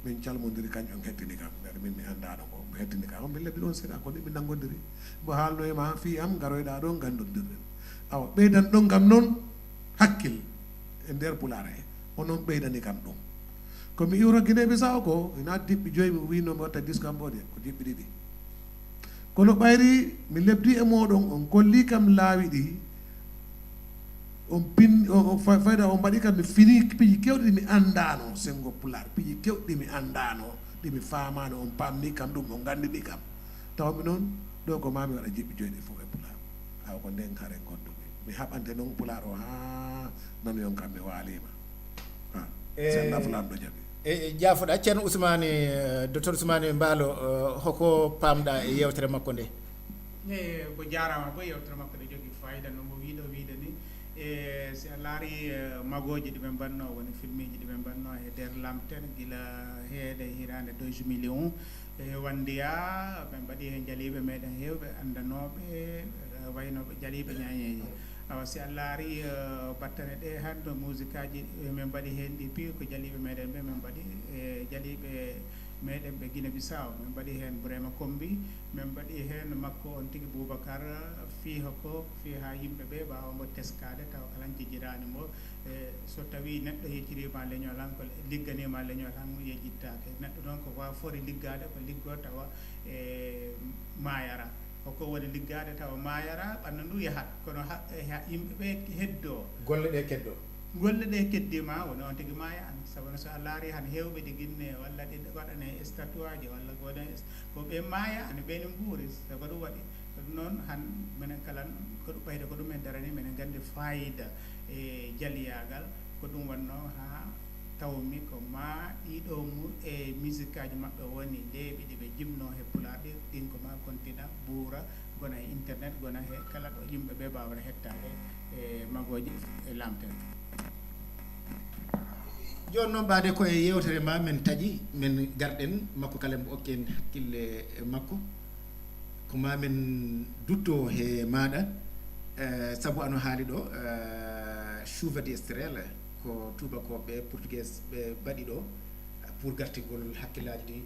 min calmodiri kañum hettini kam mbeɗa min mi anndaɗo ko mi hettini kam min lebbi ɗon seeɗa ko ni mi nangodiri mbo haalno e ma fi am garoyɗa ɗo gandodirɗen awa ɓeydan ɗon kam noon hakkil e nder Pulaar he onon ɓeydani kam ɗum komi iwro Guinée Bissau ko ina diɓɓi joyi mi wino mi watta disque am ɓode ko diɓɓi ɗiɗi kono ɓayri mi lebdi e moɗon on kolli kam laawi ɗi on pin fayda on mbaɗi kam mi fini piiji kewɗi ɗi mi andano sengo Pulaar piiji kewɗi mi andano ɗi mi famano on pamni kam ɗum on gandi ɗi kam tawmi noon ɗo ko mami waɗa jiɓɓi joyi ɗi fof e Pulaar aw ko nden kare gondumi mi haɓante noon Pulaar o ha nami on kam mi waalima senna fulamɗo jaaɓi e jaafoɗa ceerno Ousmane docteur Ousmane Mballo hoko pamɗa e yewtere makko nde ko jarama bo yewtere makko ɗe jogui fayida no mo wiɗo wiide ni e si a laari magoji ɗiɓe mbanno woni filmiji ɗiɓe mbanno e nder lamten guila heede hirande 2 millions e wandiya ɓe mbaɗi hen jaliɓe meɗen hewɓe andanoɓe waynoɓe jaliɓe ñañeji awa si a laari battane ɗe hande musique aji min mbaɗi hen ɗi piiw ko jaliɓe meɗen ɓe min mbaɗi e jaliɓe meɗen ɓe Guinée Bissau min mbaɗi heen Bourema Kombi min mbaɗi heen makko on tigi Boubacar fiiha yimɓe ɓe ɓaawa mo teskade taw alan jejjiraani mo so tawi neɗɗo yejjirima leñol han ko ligganima leñol han yejjittake neɗɗo noon ko wawa fori liggade ko liggo tawa mayara koko woni liggade tawa mayara ɓanna ndu yahat kono yimɓe ɓe heddo golle ɗe keddima woni on tigi maya an sabu so a laari han hewɓe ɗi ginne walla ɗi waɗane statut aji walla ko ɓe maya ani ɓeni mbuuri sabu ɗum waɗi ɗum noon han minen kala ko ɗum ɓayde ko ɗum en darani minen gandi fayida e jaliyagal ko ɗum wanno ha tawmi ko ma ɗiɗo e musique aji maɓɓe woni leeɓi ɗiɓe jimno he pulaɗe ɗin ko ma kontina ɓuura gona e internet gona he kala ɗo yimɓe ɓe mbawata hettade e magoji e lamtere joni noon mbade koye yewtere ma min taƴi min garɗen makko kala mbo okken hakkille makko ko ma min dutto he maɗa sabu ano haali ɗo chuva de estrela ko tubakoɓe portugais ɓe mbaɗi ɗo pour gartigol hakkillaji ɗi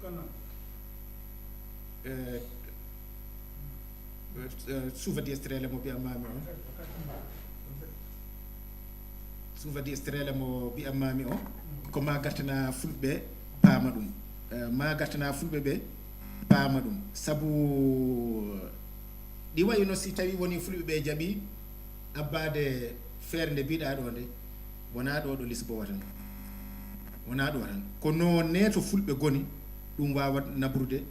kono chuva de estrela mo mbiyamami o chuva de estrela mo mbiyamami o ko ma gartana fulɓe paama ɗum ma gartana fulɓe ɓe paama ɗum sabu ɗi wayno si tawi woni fulɓe ɓe jaaɓi abbade feere nde mbiɗa ɗo nde wona ɗo Lisboa tan wona ɗo tan kono ne to fulɓe goni ɗum wawa nabrude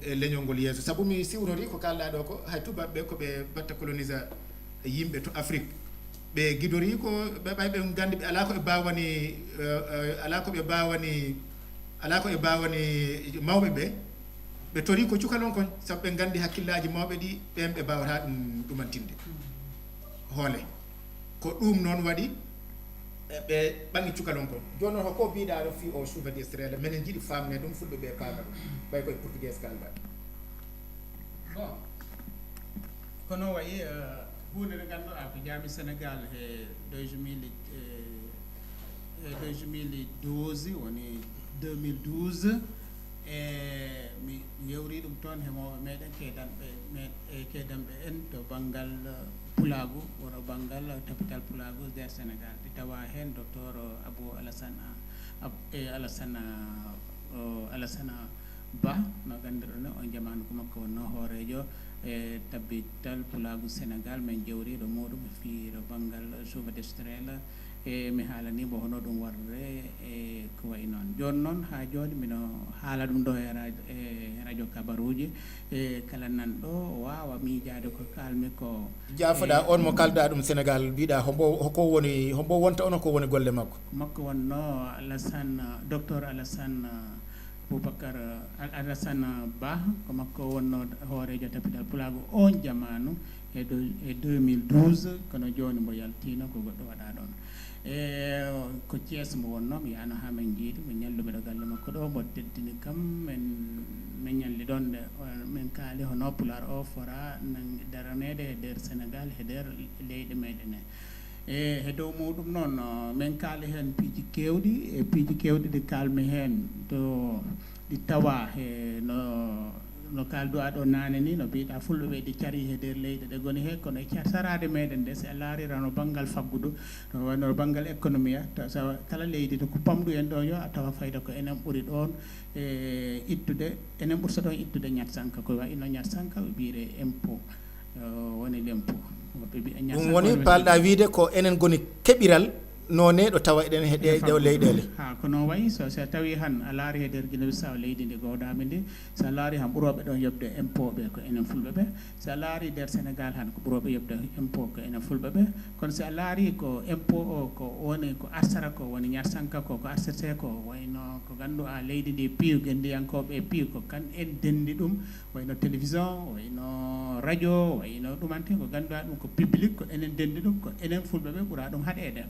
e leñol ngol yeeso sabu mi siwnori ko kalɗa ɗo ko hay tubaɓe ko ɓe batta colonisa yimɓe to Afrique ɓe guidori ko ɓe ɓay ɓe gandi ɓe ala ko ɓe bawani mawɓe ɓe tori ko cukalon kon sabu ɓe gandi hakkillaji mawɓe ɗi ɓen ɓe mbawata ɗum ɗumantinde hoole ko ɗum noon waɗi ɓe ɓangi cukalon kon joni noon hoko mbiɗa ɗo fi o chuva de estrela minen jiiɗi famne ɗum fulɓe ɓe paama ɗum ɓay koye portugais kalɗa bon kono wayi hunde nde ganduɗa ko jaami Sénégal e 2012 woni 2012 mi yewri ɗum toon hemoɓe meɗen kedanɓe en to banggal Pulagu woro banggal capital Pulagu nder Sénégal ɗi tawa hen docteur Abou Alassana Ba no gandiɗon on jamanu ko makko wonno hoorejo e tabbital Pulagu Sénégal min jewriɗo muɗum fi ɗo banggal chuva de estrela e mi haalanimo hono ɗum warre e ko wayi noon joni noon ha joni mino haala ɗum ɗo e radio kabaruji e kala nanɗo wawa miijade ko kalmi ko jaafoɗa on mo kalɗa ɗum Sénégal mbiɗa hombo wonta ono ko woni golle makko wonno docteur Alassane Boubacar Alassane Ba ko makko wonno hoorejo tapital Pulagu on jamanu e 2012 kono joni mbo yaltino ko goɗɗo waɗa ɗon ko Thiès mo wonno mi yano ha min jiiɗi min ñalluɓe ɗo galle makko ɗo mbo teddini kam min ñalli ɗon nde min kaali hono pular o fora daranede e nder Sénégal e nder leyɗe meɗen e dow muɗum noon min kaali hen piiji kewɗi ɗi kalmi hen to ɗi tawa e no kalduɗa ɗo nane ni no mbiɗa fulɓe ɓe ɗi cari e nder leyɗe ɗe goni he kono e sarade meɗen nde so a laarira no banggal faggudu no banggal économie so kala leydi to ko pamɗu en ɗo yo a tawa fayda ko enen ɓuuri ɗon e ittude enen ɓurta ɗon ittude ñatsanka ko wayno ñatsanka ɓe mbiyre impôt woni l'impôt ɗum woni palɗa wiide ko enen goni keɓiral none ɗo tawa eɗen he ɗew leyɗele ha kono wayi so tawi han a laari e nder Guinée Bissau leydi ndi gowɗami ndi so a laari han ɓuroɓe ɗon yobde impôt ɓe ko enen fulɓe ɓe so a laari nder Sénégal han ko ɓuroɓe yobde impôt ko enen fulɓe ɓe kono so a laari ko impôt o ko woni ko arsara ko woni ñarsanka ko arsete ko wayno ko ganduɗa leydi ndi piiwgue ndiyankoɓe piiw ko kan en dendi ɗum wayno télévision wayno radio wayno ɗumanti ko ganduɗa ɗum ko public ko enen dendi ɗum ko enen fulɓe ɓe ɓuura ɗum haɗede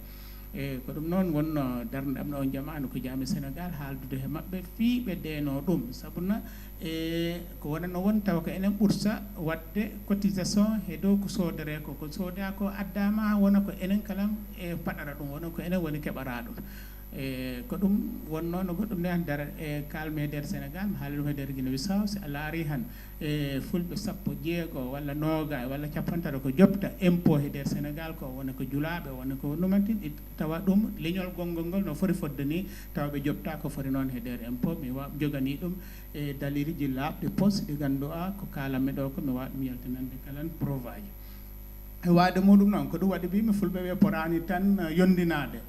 e ko ɗum noon wonno darde am ɗo on jamanu ko jaami Sénégal haaldude he maɓɓe fii ɓe ndeno ɗum sabuna e ko wonano won tawa ko enen ɓurta wadde cotisation he dow ko soodere ko sooda ko addama wona ko enen kalam e paɗara ɗum wona ko enen woni keɓara ɗum ko ɗum wonno no goɗɗum nde han dara e kalme e nder Sénégal mi haali ɗum e nder Guinée Bissau si a laari han e fulɓe 16 walla 20 walla 50 ko jobta impôt e nder Sénégal ko wona ko julaaɓe wona ko numantin tawa ɗum leñol gonngol ngol no foti fodde ni tawa ɓe jobta ko foti noon e nder impôt mi jogani ɗum e daliriji laaɓɗi poste ɗi ngannduɗaa ko kalanmi ɗo ko mi wawa ɗum yaltinande kalan preuve aji e waade muɗum noon ko ɗum waɗi mbimi fulɓe ɓe porani tan yondinade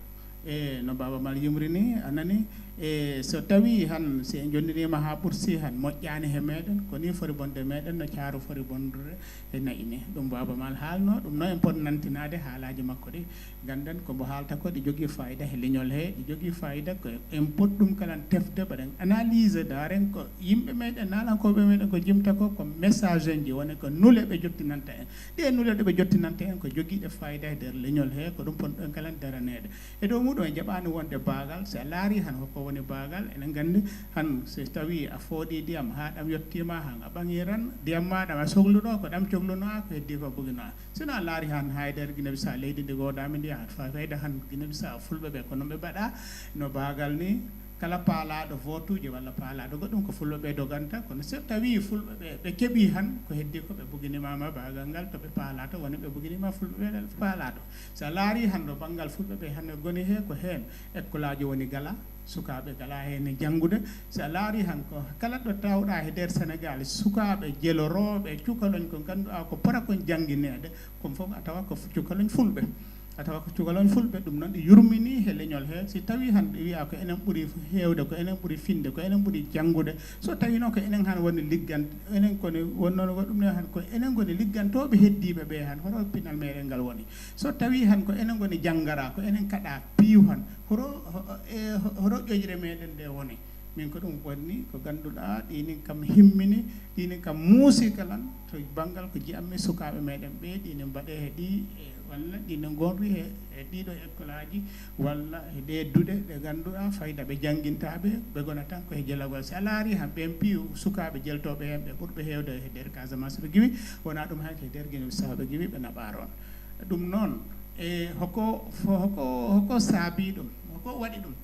e no Baba Mal yumri ni anani e so tawi han si en jondinima ha ɓursi han moƴƴani he meɗen ko ni foti bonde meɗen no caaru foti bondude e nayi ni ɗum Baba Mal haalno ɗum noon en pot nantinade haalaji makko ɗi ganden komo haalta ko ɗi jogui fayida he leñol he ɗi jogui fayida ko en pot ɗum kalan tefde mbaɗen analyse daren ko yimɓe meɗen nalankoɓe meɗen ko jimta ko message en ji woni ko nule ɓe jottinanta en ɗe nule ɗe ɓe jottinanta en ko joguiɗe fayida e nder leñol he ko ɗum ponɗon kalan daranede e dow muɗum e jaɓani wonde bagal so a laari han hokko woni bagal enen gandi han so tawi a fooɗi ndiyam ha ɗam yettima han a ɓaŋiran ndiyam maɗam a sohluno ko ɗam cohlunoa ko heddi ko buginoa sino a laari han ha e nder Guinée Bissau leydi ndi godami ndi ha fayda han Guinée Bissau fulɓe ɓe ko noon ɓe mbaɗa no bagal ni kala paalaɗo votuji walla paalaɗo goɗɗum ko fulɓe ɓe doganta kono so tawi fulɓe ɓe ɓe keeɓi han ko heddi ko ɓe buginimama bagal ngal to ɓe paalato woni ɓe buginima fulɓe ɓe paalaɗo so a laari han ɗo banggal fulɓe ɓe hande goni he ko hen école woni gala sukaɓe gala hen janggude so a laari han ko kala ɗo tawɗa e nder Sénégal sukaɓe jeloroɓe cukaloñ ko ganduɗa ko pora kon jangguinede kon foof a tawa ko cukaloñ fulɓe a tawa ko cukalon fulɓe ɗum noon ɗi yurmini he leñol he si tawi han ɗe wiya ko enen ɓuuri hewde ko enen ɓuuri finde ko enen ɓuuri janggude so tawi noon ko enen han woni liggant enen koni wonnoon goɗɗum ne han ko enen goni liggantoɓe heddiɓe ɓe han hoto pinal meɗen ngal woni so tawi han ko enen goni janggara ko enen kaɗa piiw han hoto ƴoƴre meɗen nde woni min ko ɗum wonni ko ganduɗa ɗinin kam himmini ɗinin kam muusi kalan to banggal ko jiyammi sukaɓe meɗen ɓe ɗine mbaɗe he ɗi walla ɗine gonri e ɗiɗo école aji walla e ɗe duɗe ɗe ganduɗa fayda ɓe jangguintaɓe ɓe gona tan koye jelagol si a laari han ɓen piiw sukaɓe jeltoɓe hen ɓe ɓurɓe hewde e nder Casamance ɓe giwi wona ɗum hanke nder Guinée Bissau ɓe giwi ɓe naɓaron ɗum noon e hoko saabi ɗum hoko waɗi ɗum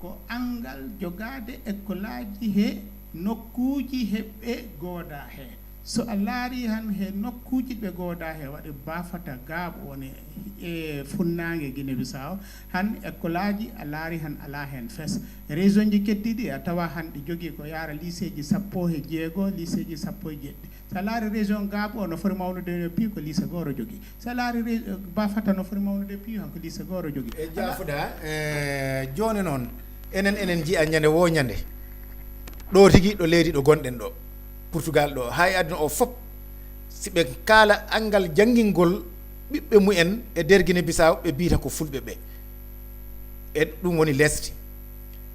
ko angal jogade école aji he nokkuji heɓɓe gooda he so a laari han he nokkuji ɓe gooda he waɗi bafata gaaɓo woni e funnague Guinée Bissau han école aji a laari han ala hen fes région ji keddiɗi a tawa han ɗi jogui ko yaara lycée ji 16 lycée ji 17 so a laari région gaaɓo o no foti mawnude no pi ko lycée goto jogui so a laari bafata no foti mawnude pi han ko lycée goto jogui e jaafuɗa joni noon enen jiya ñande wo ñande ɗo tigui ɗo leydi ɗo gonɗen ɗo Portugal ɗo hay aduna o fof si ɓe kaala angal janngingol ɓiɓɓe mumen e nder Guinée Bissau ɓe mbiyata ko fulɓe ɓe e ɗum woni lesdi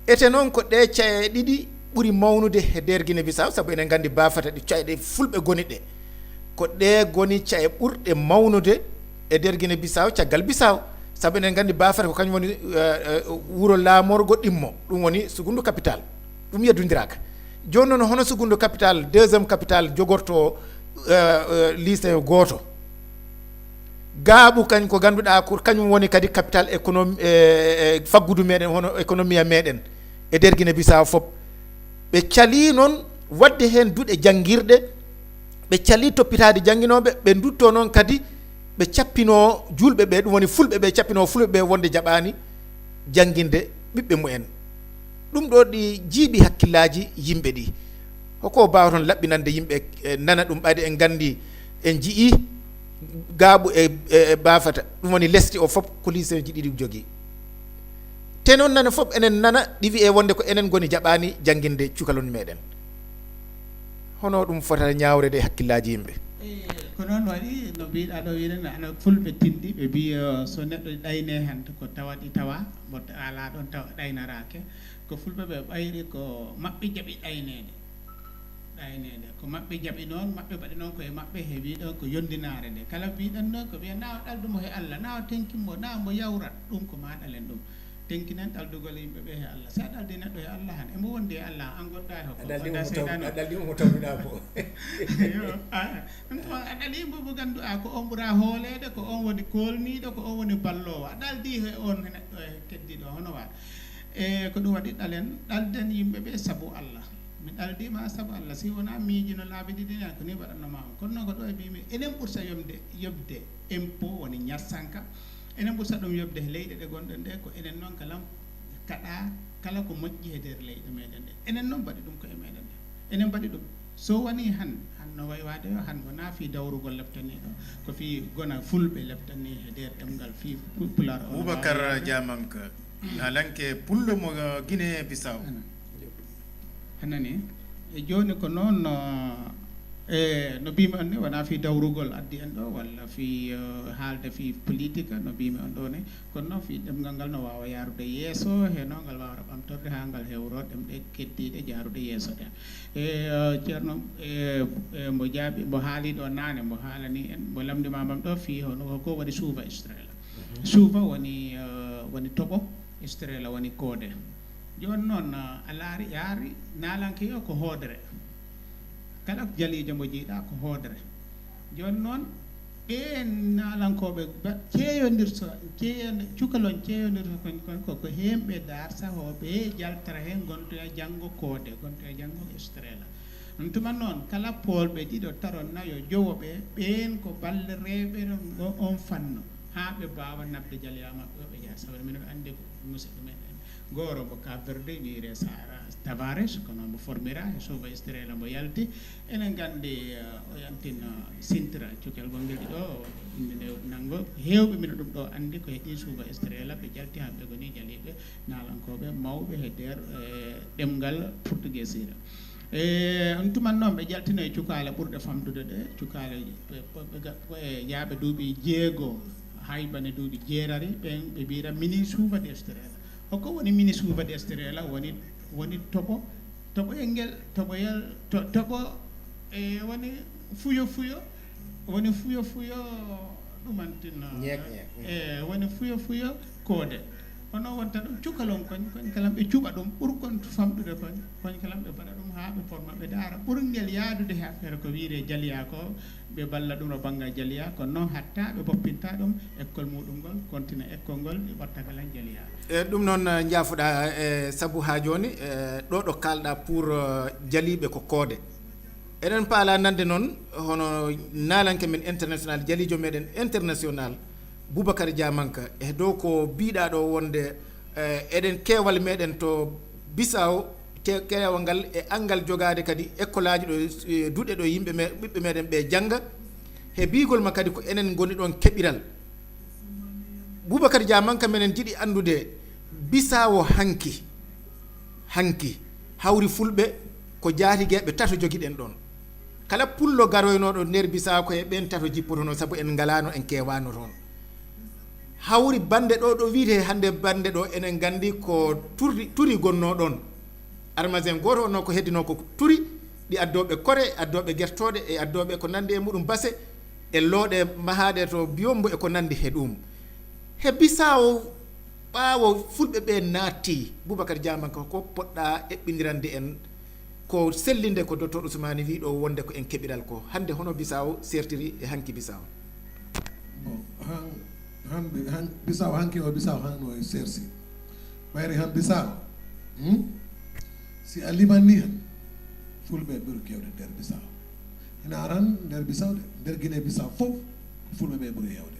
ete noon ko ɗe caye ɗiɗi ɓuri mawnude e nder Guinée Bissau sabu enen nganndi bafata ɗi caye ɗe fulɓe goni ɗe ko ɗe goni caye ɓurɗe mawnude e nder Guinée Bissau caggal Bissau sabu enen nganndi bafata ko kañum woni wuro laamorgo ɗimmo ɗum woni sugundu capital ɗum yeddodiraka joni noon hono sugundu capital deuxiéme capital jogorto lycée goto gaaɓu kañ ko ganduɗa ko kañum woni kadi capital économie faggudu meɗen hono économie meɗen e nder Guinée Bissau fof ɓe cali noon wadde hen duuɗe janguirɗe ɓe cali toppitade janguinoɓe ɓe dutto noon kadi ɓe cappino julɓe ɓe ɗum woni fulɓe ɓe cappino fulɓe ɓe wonde jaɓani janguinde ɓiɓɓe mumen ɗum ɗo ɗi jiiɓi hakkillaji yimɓe ɗi hoko bawa toon laɓɓinande yimɓe nana ɗum ɓadi en gandi en jii gaaɓu e bafata ɗum woni lesdi o fof ko lycée ji ɗiɗi jogui te noon nana fof enen nana ɗi wiye wonde ko enen goni jaɓani janguinde cukalon meɗen hono ɗum fotata ñawrede e hakkillaji yimɓe ko noon waɗi no mbiɗa ɗo wiɗen ana fulɓe tindi ɓe mbi so neɗɗo ɗayne han ko tawaɗi tawa mo ala ɗon tawa ɗaynarake ko fulɓe ɓe ɓayri ko maɓɓe jaɓi ɗaynede ko maɓɓe jaɓi noon maɓɓe mbaɗi noon koye maɓɓe he wiɗon ko yondinare nde kala mbiɗen noon ko wiya nawa ɗaldumo he Allah nawa tenkimmo nawa mo yawrat ɗum ko maɗalen ɗum tenkinen ɗaldugol yimɓe ɓe he Allah sa ɗaldi neɗɗo he Allah han emo wondi e Allah an gonɗa e hokko a ɗaldimo mo tawɗuɗa ko yo ɗum to a ɗalimo mo ganduɗa ko on ɓuura hoolede ko on woni kolniɗo ko on woni ballowo a ɗaldi he on neɗɗo e keddiɗo hono waɗa e ko ɗum waɗi ɗalden yimɓe ɓe sabu Allah mi ɗaldima sabu Allah si wona miijino laabi ɗiɗi ni ko ni waɗannoma on kono noon ko ɗo e mbimi enen ɓurta yobde impôt woni ñassanka enen ɓurta ɗum yobde he leyɗe ɗe gonɗen ɗe ko enen noon kalam kaɗa kala ko moƴƴi e nder leyɗe meɗen ɗe enen noon mbaɗi ɗum koye meɗen ɗe enen mbaɗi ɗum so woni han no waywade o han wona fi dawrugol leftani ɗo ko fi gona fulɓe leftani e nder ɗemgal fi pular Boubacar Diamanka alanke pullo mo Guinée Bissau hanani e joni ko noon no mbimi on ni wona fi dawrugol addi en ɗo walla fi haalde fi politique no mbimi on ɗo ni kono noon fi ɗemgal ngal no wawa yarude yeeso heno ngal wawata ɓamtorde ha ngal hewro ɗemɗe keddiɗe jarude yeeso ɗen e ceerno mo jaaɓi mo haali ɗo nane mo haalani en mo lamdimamam ɗo fi hono ko waɗi suuva Estrella suuva woni toɓo Estrella woni koode joni noon a laari yaari naalanke yo ko hoodere kala jaliijo mo jiiɗa ko hoodere joni noon ɓe naalankoɓe ceeyondirto cukalon ceeyondirto ko hemɓe dar sahoɓe jaltara hen gontoya janggo koode gontoya janggo Estrella ɗum tuma noon kala poolɓe ɗiɗo taro nayo jowoɓe ɓen ko ballereɓe on fanno ha ɓe mbawa nabde jaliya maɓɓe ɓe jaa sawre minen andi ko musidɗo meɗen goro mo Cap Verde wiire Sara Tavares kono mo formira e Suuva Estrella mo yalti enen gandi o yantin Sintra cukel gonguel ɗo inde nango hewɓe mino ɗum ɗo andi ko heeɗi Suuva Estrella ɓe jalti hamɓe goni jaliɓe naalankoɓe mawɓe e nder ɗemgal portugais ira on tuman noon ɓe jaltino e cukale ɓurɗe famdude ɗe cukale yaaɓe duuɓi jeego haybane duuɓi jeerari ɓen ɓe mbira mini Suuva d'Estrella hokko woni mini Suuva d'Estrella woni toɓo engel toɓo e woni fuyo woni fuyo ɗumantin e woni fuyo koode hono wonta ɗum cukalon koñ kalam ɓe cuɓa ɗum ɓurkon famɗude koñ kalam ɓe mbaɗa ɗum ha ɓe forma ɓe daara ɓurgel yaadude he affaire ko wiire jaliya ko ɓe balla ɗum no banggal jaliya kono noon hatta ɓe boppinta ɗum école muɗum ngol continue école ngol ɗi watta kala jaliya ɗum noon jaafuɗa e sabu ha joni ɗo ɗo kalɗa pour jaliɓe ko koode eɗen paala nande noon hono naalanke men international jalijo meɗen international Boubacar Diamanka e dow ko biɗa ɗo wonde eɗen keewal meɗen to Bissau keewal ngal e angal jogade kadi école aji ɗo duɗe ɗo yimɓe ɓiɓɓe meɗen ɓe jangga he bigol ma kadi ko enen goni ɗon keɓiral Boubacar Diamanka menen jiiɗi andude Bissau hanki hawri fulɓe ko jaatigeɓe tato jogiɗen ɗon kala pullo garoynoɗo nder Bissau ko e ɓen tato jippotono saabu en galano en kewano toon hawri bande ɗo wiite hande bande ɗo enen gandi ko turi gonno ɗon armasin goto onno ko heddino ko turi ɗi addoɓe kore addoɓe guertoɗe e addoɓe ko nandi e muɗum base e looɗe mahade to biyombo e ko nandi he ɗum he Bissau ɓaawo fulɓe ɓe naatti Boubacar Diamanka ko poɗɗa eɓɓidirande en ko sellinde ko docteur Ousmane wi ɗo wonde ko en keɓiral ko hande hono Bissau sertiri e hanki Bissau han Bissau hanki o Bissau hanno e sersi ɓayre han Bissau si a limanni han fulɓe ɓuri kewde nder Bissau ina aran nder Bissau de nder Guinée Bissau fof fulɓe ɓe ɓuri hewde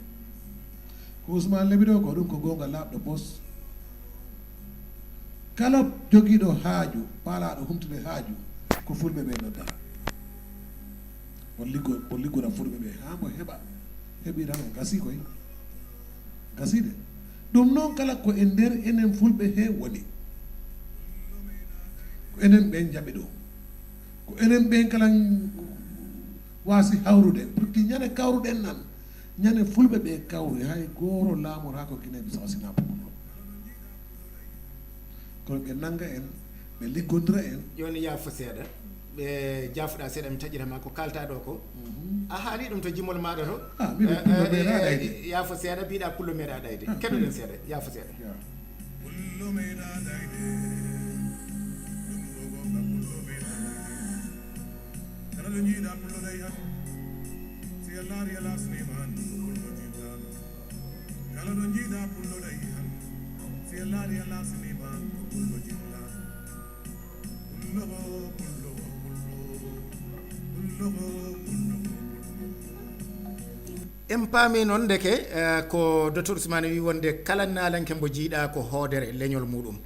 ko Ousmane leɓi ɗo ko ɗum ko gonga laaɓɗo bos kala jogiiɗo haaju paalaɗo humtude haaju ko fulɓe ɓe nodda o liggora fulɓe ɓe ha mo heɓa heɓirano gasi koy gaside ɗum noon kala ko e nder enen fulɓe he woni ko enen ɓen jaɓi ɗo ko enen ɓen kala waasi hawrude pour que ñande kawruɗen nan ñande fulɓe ɓe kawri hay gooro laamora ko Guinée Bissau sina pumuɗo kono ɓe nanga en ɓe liggodira en joni yaafo seeɗa ɓe jaafuɗa seeɗa mi taƴitama ko kalta ɗo ko a haali ɗum to jimol maɗa to mbiɗo pullo meeɗa ɗayde yaafo seeɗa mbiɗa pullo meeɗa ɗayde keɗoɗen seeɗa yaafo seeɗa pullo meeɗa ɗayde ɗum ɗo gonga pullo meeɗa kala ɗo jiiɗa pullo ɗay han si a laari a lasnima han pullo jiɗano kala ɗo jiiɗa pullo ɗay han si a laari a lasnima han pullo jilla pullo pullo pullo pullo en paami noon ndeke ko docteur Ousmane wi wonde kala naalanke mbo jiiɗa ko hoodere leñol muɗum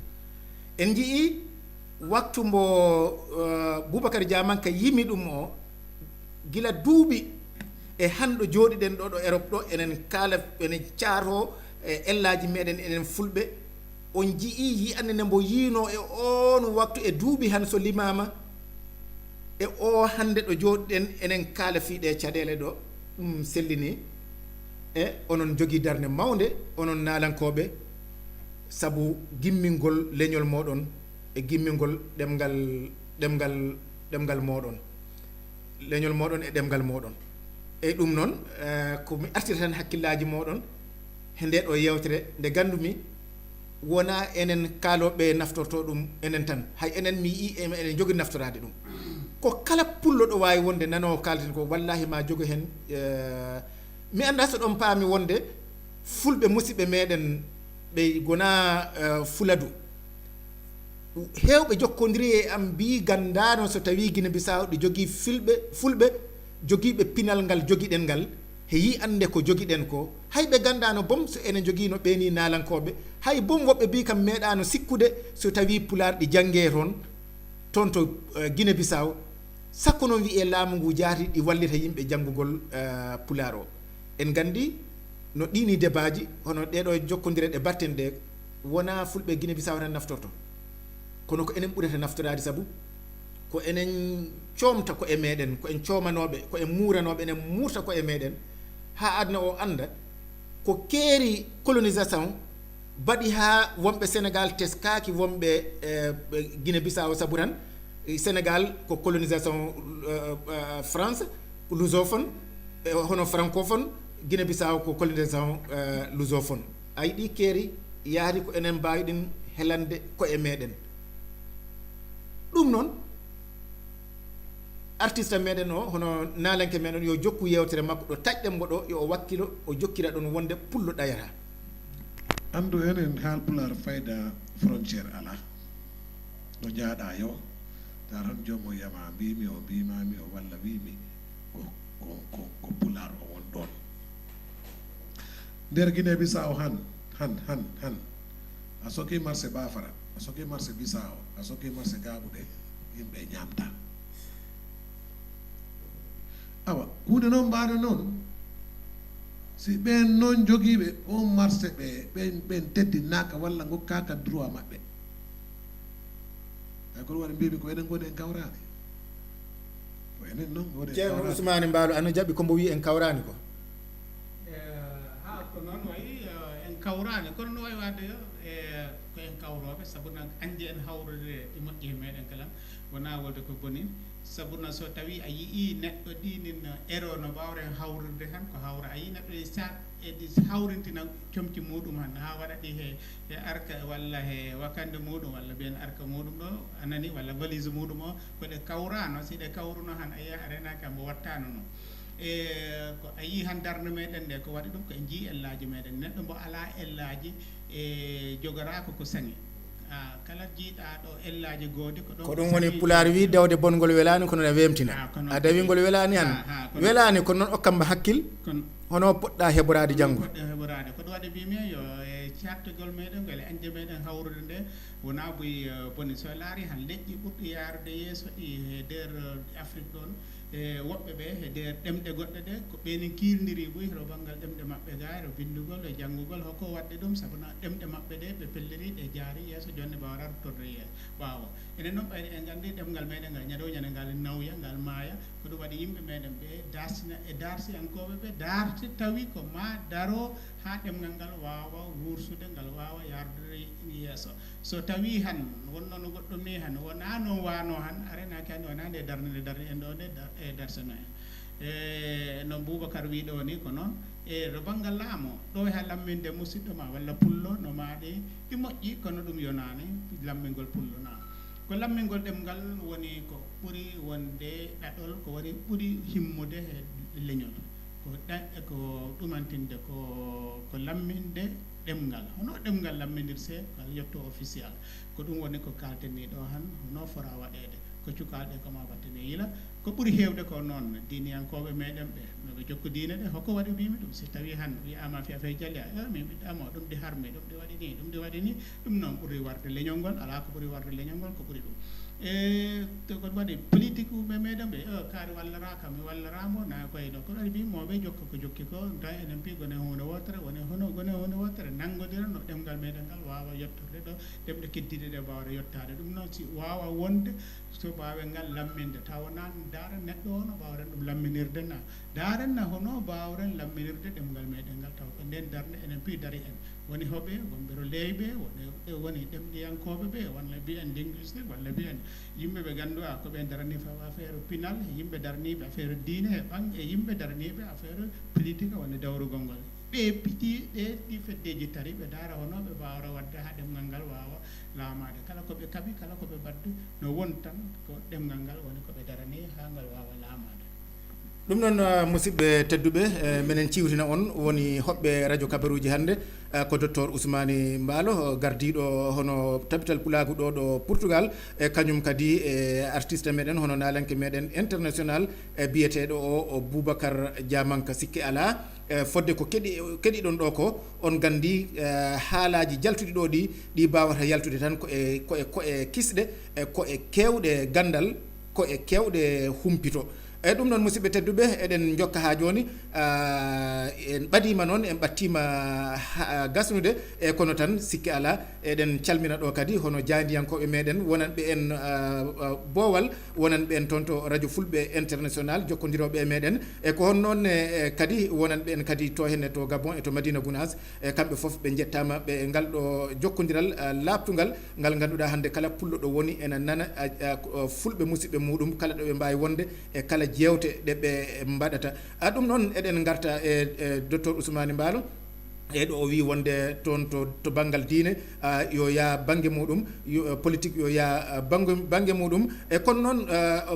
en jii waktu mbo Boubacar Diamanka yimi ɗum o gila duuɓi e hanɗo jooɗiɗen ɗo Europe ɗo enen kaala enen caato ellaji meɗen enen fulɓe on jii yi annene mbo yiino e on waktu e duuɓi han so limama e o hande ɗo jooɗiɗen enen kaala fiiɗe caɗele ɗo ɗum sellini e onon jogii darde mawnde onon naalankoɓe sabu gimmingol leñol moɗon e gimmingol ɗemgal moɗon leñol moɗon e ɗemgal moɗon eyi ɗum noon komi artira tan hakkillaji moɗon he nde ɗo yewtere nde gandumi wona enen kaaloɓe naftorto ɗum enen tan hay enen mi yi enen jogui naftorade ɗum ko kala pullo ɗo wawi wonde nanowo kalten ko wallahi ma jogo hen mi anda so ɗon paami wonde fulɓe musidɓe meɗen ɓe gona fuladu hewɓe jokkodiri e am mbi gandano so tawi Guinée Bissau ɗi jogui fulɓe joguiɓe pinal ngal joguiɗen ngal he yi ande ko joguiɗen ko hay ɓe gandano boom so enen joguino ɓeni nalankoɓe hay boom woɓɓe mbi kam meeɗano sikkude so tawi pular ɗi jangge toon to Guinée Bissau sakko noon wiye laamu ngu jaati ɗi wallita yimɓe janggugol pular o en gandi no ɗini débaji hono ɗeɗo jokkodire ɗe batten ɗe wona fulɓe Guinée Bissau tan naftorto kono ko enen ɓurata naftorade sabu ko enen coomta ko e meɗen ko en coomanoɓe ko en muranoɓe enen murta ko e meɗen ha adna o anda ko keeri colonisation baɗi ha wonɓe Sénégal teskaki wonɓe Guinée Bissau sabu tan Sénégal ko colonisation France ko lusophone hono francophone Guinée Bissau ko colonisation lusophone ay ɗi keeri yaari ko enen mbawi ɗin helande ko e meɗen ɗum noon artiste meɗen o hono naalanke meɗen yo jokku yewtere makko ɗo taƴɗen mbo ɗo yo wakkilo o jokkira ɗon wonde pullo ɗayata andu enen haalpular fayda frontiére ala no jaaɗa yo ta tan joom o yama mbimi o mbimami o walla wimi ko pular o won ɗon nder Guinée Bissau han a soki marché Bafara a soki marché Bissau a soki marché Gaɓuɗe yimɓe ñamta awa hunde noon mbaɗo noon si ɓen noon jogiiɓe on marché ɓen teddi naka walla gokkaka droit maɓɓe ay kono waɗi mbimi ko enen goni en kawrani ko enen noon goni ceerno Ousmane Mballo ano jaɓi kombo wi en kawrani ko ha ko noon wayi en kawrani kono no wayi wadde ko en kawroɓe sabu no andi en hawrude ɗi moƴƴi e meɗen kala wona wolde ko boni sabu no so tawi a yii neɗɗo ɗinin ero no mbawren hawrude tan ko hawra a yii neɗɗo ɗi hawrintina comci muɗum han ha waɗa ɗi he arka walla he wakande muɗum walla mbiyen arka muɗum ɗo anani walla valise muɗum o koɗe kawrano si ɗe kawruno han a yiya a renaki ambo wattano noon ko a yii han darde meɗen nde ko waɗi ɗum ko en jii ellaji meɗen neɗɗo mbo ala ellaji jogorako ko saŋi kala jiiɗa ɗo ellaji goodi ko ɗum woni pulaar wi dewde bongol welani kono ne wemtina a dawingol welani han welani kono noon okkamba hakkil hono poɗɗa heɓorade janggo poɗɗo heɓorade ko ɗum waɗi mbimi yo e cartugol meɗen ngole ande meɗen hawrude nde wona boyi boni so laari han leƴƴi ɓurɗi yarude yeeso ɗi e nder Afrique ɗon e woɓɓe ɓe e nder ɗemɗe goɗɗe ɗe ko ɓeni kirndiri ɓoyi to banggal ɗemɗe maɓɓe ga to bindugol e janngugol hokko wadde ɗum sabu no ɗemɗe maɓɓe ɗe ɓe pelliri ɗe jaari yeeso jonde mbawa rartorde ɓaawo enen noon ɓayde en nganndi ɗemngal meɗen ngal ñaɗo ñande ngal nawya ngal maaya ko ɗum waɗi yimɓe meɗen ɓe darsina e darsiyankoɓe ɓe darti tawi ko ma daro ha ɗemngal ngal wawa wursude ngal wawa yardude yeeso so tawi han wonno no goɗɗum ni han wona noon wano han arenaki hannde wona nde darde en ɗo nde e darsano en e no Boubacar wi ɗo ni ko noon e to banggal laamu ɗo ha lamminde musidɗo ma walla pullo no maɗi ɗi moƴƴi kono ɗum yonani lammingol pullo na ko lammingol ɗemngal woni ko ɓuri wonde ɗaɗol ko woni ɓuri himmude e leñol ko ɗumantinde ko lamminde ɗemngal hono ɗemngal lamminirse ngal yetto officiel ko ɗum woni ko kalten ni ɗo han hono fora waɗede ko cukalɗe koma battene yila ko ɓuri heewde ko noon diiniyankoɓe meɗen ɓe noɓe jokko diine ɗe hokko waɗi mbimi ɗum si tawi han wiyama fi affaire jalli a min ɓiɗɗamo ɗum de harmi ɗum de waɗi ni ɗum de waɗi ni ɗum noon ɓuri warde leñol ngol ala ko ɓuri warde leñol ngol ko ɓuri ɗum to ko waɗi politique uɓe meɗen ɓe kaari wallaraka mi wallaramo na koyno ko waɗi mbimoɓe jokka ko jokki ko ta enen mbi gone hunde wotere gone hunde wotere nanggodira no ɗemgal meɗen ngal wawa yettorde ɗo ɗemɗe keddiɗe ɗe mbawde yettade ɗum noon si wawa wonde so mbawen ngal lamminde taw wona daara neɗɗo o no mbawren ɗum lamminirde na daaren na hono mbawren lamminirde ɗemgal meɗen ngal taw ko nden darde enen pi dari en woni hoɓe wonɓero leyɓe woni ɗemɗiyankoɓe ɓe walla mbiyen linguistique walla mbiyen yimɓe ɓe ganduɗa ko ɓe darani fa affaire pinal yimɓe daraniɓe affaire diine e yimɓe daraniɓe affaire politique woni dawrugol ngol ɓe piɗi ɗi feddeji tari ɓe daara hono ɓe mbawra wadde ha ɗemgal ngal wawa laamade kala koɓe kaaɓi kala koɓe baddu no won tan ko ɗemgal ngal woni koɓe darani ha ngal wawa laamade ɗum noon musidɓe tedduɓe minen ciwtina on woni hoɓɓe radio kabaruji hannde ko docteur Ousmane Mballo gardiɗo hono tabital pulagu ɗo ɗo Portugal e kañum kadi e artiste meɗen hono nalanke meɗen international biyeteɗo o Boubacar Diamanka sikke ala fodde ko keɗiɗon ɗo ko on gandi haalaji jaltuɗi ɗo ɗi mbawata yaltude tan ko e kisɗe ko e kewɗe gandal ko e kewɗe humpito eyyi ɗum noon musidɓe tedduɓe eɗen jokka ha joni en ɓadima noon en ɓattima gasnude e kono tan sikki ala eɗen calmina ɗo kadi hono jandiyankoɓe meɗen wonanɓe en boowal wonanɓe en toon to radio fulɓe international jokkodiroɓe e meɗen e ko hon noon kadi wonanɓe en kadi to henne to Gabon e to Madina Gounass e kamɓe foof ɓe jettama ɓe ngal ɗo jokkodiral labtugal ngal ganduɗa hande kala pullo ɗo woni ena nana fulɓe musidɓe muɗum kala ɗo ɓe mbawi wonde e kala jewte ɗe ɓe mbaɗata ɗum noon eɗen garta e docteur Ousmane Mballo e ɗo o wi wonde toon to banggal diine yo ya banggue muɗum politique yo ya banggue muɗum e kono noon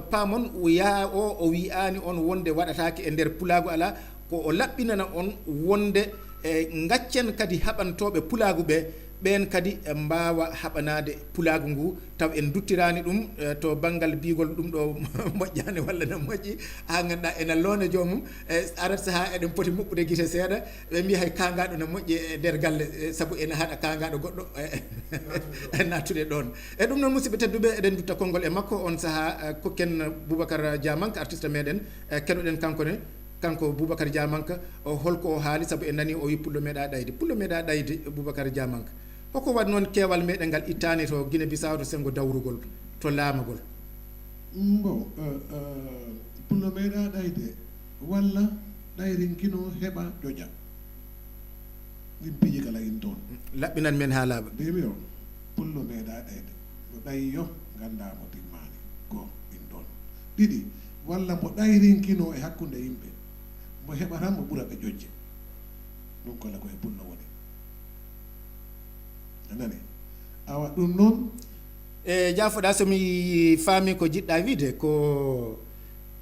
paamon ya o wiyani on wonde waɗatake e nder pulagu ala ko o laɓɓinana on wonde e gaccen kadi haɓantoɓe pulagu ɓe ɓen kadi mbawa haɓanade pulagu ngu taw en duttirani ɗum to banggal bigol ɗum ɗo moƴƴani walla no moƴƴi ha ganduɗa ena loone jomum arat saaha eɗen poti moɓɓude guite seeɗa ɓe mbi hay kangaɗo no moƴƴi e nder galle saabu ene haɗa kangaɗo goɗɗo e nattude ɗon e ɗum noon musidɓe tedduɓe eɗen dutta konngol e makko on saaha kokken Boubacar Diamanka artiste meɗen keɗoɗen kanko Boubacar Diamanka holko o haali saabu en nani o wi pullo meeɗa ɗayde Boubacar Diamanka hoko waɗi noon keewal meɗen ngal ittani to Guinée Bissau to sengo dawrugol to laamagol bon pullo meeɗa ɗayde walla ɗayrinkino heɓa ƴoƴa ɗin piiji kala in toon laɓɓinan men ha laaɓa mbimi o pullo meeɗa ɗayde mo ɗayyo gandamo timmani goo in toon ɗiɗi walla mo ɗayrinkino e hakkude yimɓe mo heɓa tan mo ɓura ɓe ƴoƴje ɗum kola koye pullo woni anani awa ɗum noon e jaafoɗa somi faami ko jiɗɗa wiide ko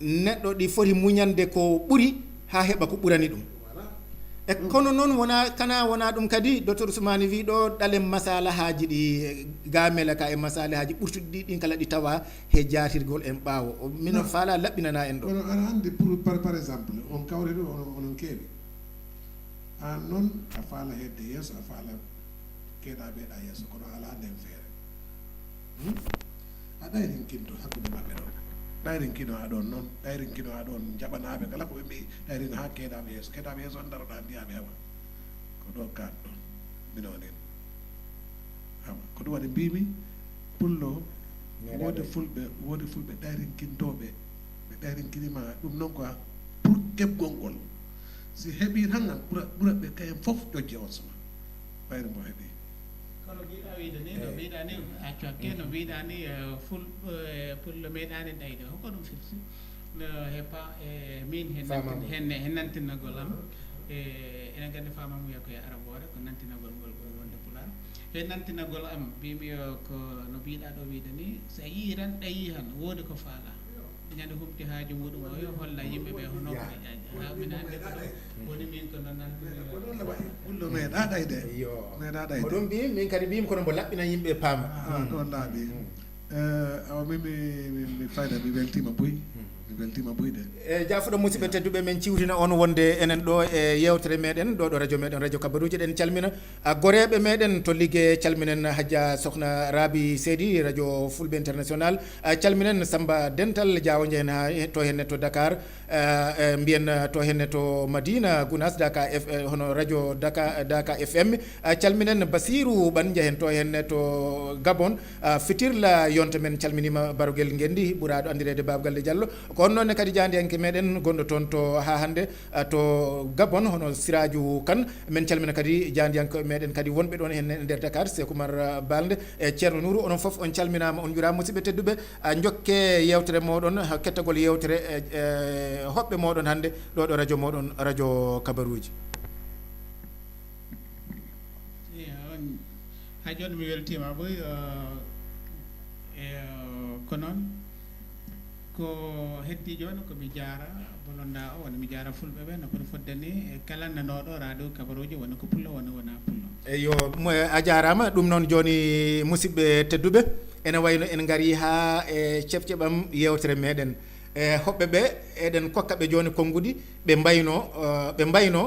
neɗɗo ɗi foti muñande ko ɓuri ha heɓa ko ɓurani ɗum e kono noon wona ɗum kadi docteur Ousmane wi ɗo ɗalen masalahaji ɗi gamele ka e masalahaji ɓurtuɗi ɗi ɗin kala ɗi tawa he jaatirgol en ɓaawo mino faala laɓɓinana en ɗo ono aɗa andi par exemple on kawri ɗo onon keewi an noon a faala hedde yeeso a faala keeɗa ɓeeɗa yeeso kono ala nden feere a ɗayrinkinto hakkude maɓɓe ɗon ɗayrinkino aɗon noon ɗayrinkino aɗon jaɓanaɓe kala koɓe mbi ɗayrino ha keeɗaɓe yeeso on daroɗa mbiyaɓe hewa ko ɗo kat ɗon minonin ama ko ɗum waɗi mbimi pullo woodi fulɓe ɗayrinkintoɓe ɓe ɗayrinkinima ɗum noon quoi pour keɓgol ngol si heeɓi tan an ɓura ɓe kayen fof ƴoƴje on suma ɓayri mo heeɓi kono mbiɗa wiide ni no mbiɗa ni a cokke no mbiɗa ni pullo meeɗani ɗayde hoko ɗum firti no hepa min hen nantinagol am enen gandi famam wiya koye arabore ko nantinagol ngol wonde pular he nantinagol am mbimi ko no mbiɗa ɗo wiide ni so yii tan ɗayi han woodi ko faala ñande hubti haaju muɗum o yo holla yimɓe ɓe hono ko ɓe ƴaƴi ha min hannde ko ɗo woni min ko noon hullo meeɗaɗa de yo meeɗaɗa ko ɗum mbi min kadi mbimi kono mbo laɓɓina yimɓe paama ɗon laaɓi awa mi fayda mi weltima Boy mi weltima Boy de jaafuɗo musidɓe tedduɓe men ciwtina on wonde enen ɗo e yewtere meɗen ɗo ɗo radio meɗen radio kabaruji ɗen calmina goreɓe meɗen to liggue calminen Hadja Sokhna Raby Seydi radio Fulɓe international calminen Samba Dental Diawo Dieng ha to henne to Dakar mbiyen to henne to Madina Gounas Daka hono radio Daka FM calminen Basirou Ɓan jehen to henne to Gabon fitirla yonta men calminima Barogel Ngendi ɓuraɗo andirede Babgalle Diallo ko on noonne kadi jandiyanke meɗen gonɗo toon to ha hande to Gabon hono Siradiou Kane min calmina kadi jandiyanke meɗen kadi wonɓe ɗon hen nder Dakar Sekoumar Balde e Ceerno Nourou onon foof on calminama on jurama musidɓe tedduɓe jokke yewtere moɗon kettogol yewtere hoɓɓe moɗon hande ɗo ɗo radio moɗon radio Kabaruji on ha joni mi weltima Boy ko noon ko heddi joni komi jaara bolonda o wona mi jaara fulɓe ɓe no poti fodde ni e kala nanoɗo radio Kabaruji wona ko pullo wona pullo eyo a jarama ɗum noon joni musidɓe tedduɓe ene wayno en gari ha e ceɓceɓam yewtere meɗen e hoɓɓe ɓe eɗen kokkaɓe joni konngudi ɓe mbayno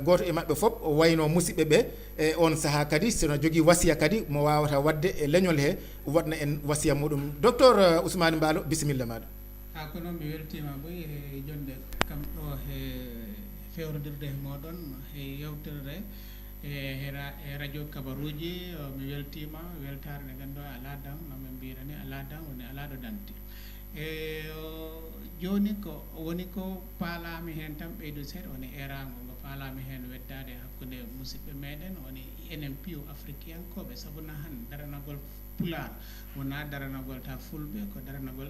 goto e mabɓe fof wayno musidɓe ɓe e on saaha kadi sono jogui wasiya kadi mo wawata wadde e leñol he waɗna en wasiya muɗum docteur Ousmane Mballo bisimilla maɗa ha ko noon mi weltima Boy e jonde kam ɗo he fewrodirde e moɗon e yewtere e radio Kabaruji mi weltima weltare nde ganduɗa ala dan no min mbirani ala dan woni ala ɗo danti e joni ko woni ko paalami hen tan ɓeydu seeɗa woni erago ngo paalami hen weddade hakkude musidɓe meɗen woni enen piiw africain-koɓe sabuna han daranagol pular wona daranagol ta fulɓe ko daranagol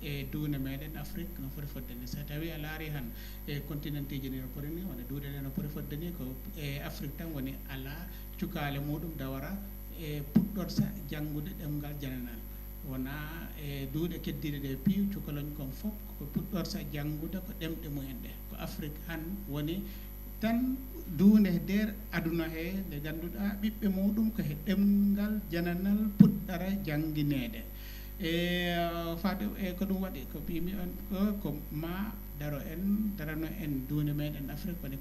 e duune meɗen Afrique no foti fodde ni so tawi a laari han e continent ji ni no poti ni wona duuɗe ɗe no poti fodde ni ko e Afrique tan woni ala cukale muɗum dawara e puɗɗorta janggude ɗemgal jananal wona e duuɗe keddiɗe ɗe piiw cukaloñ kon fof ko puɗɗorta janggude ko ɗemɗe mumen ɗe ko Afrique han woni tan duune nder aduna he nde ganduɗa ɓiɓɓe muɗum ko he ɗemgal jananal puɗɗara janguinede e fade e ko ɗum waɗi ko mbimi on ko ma darano en duune meɗen Afrique woni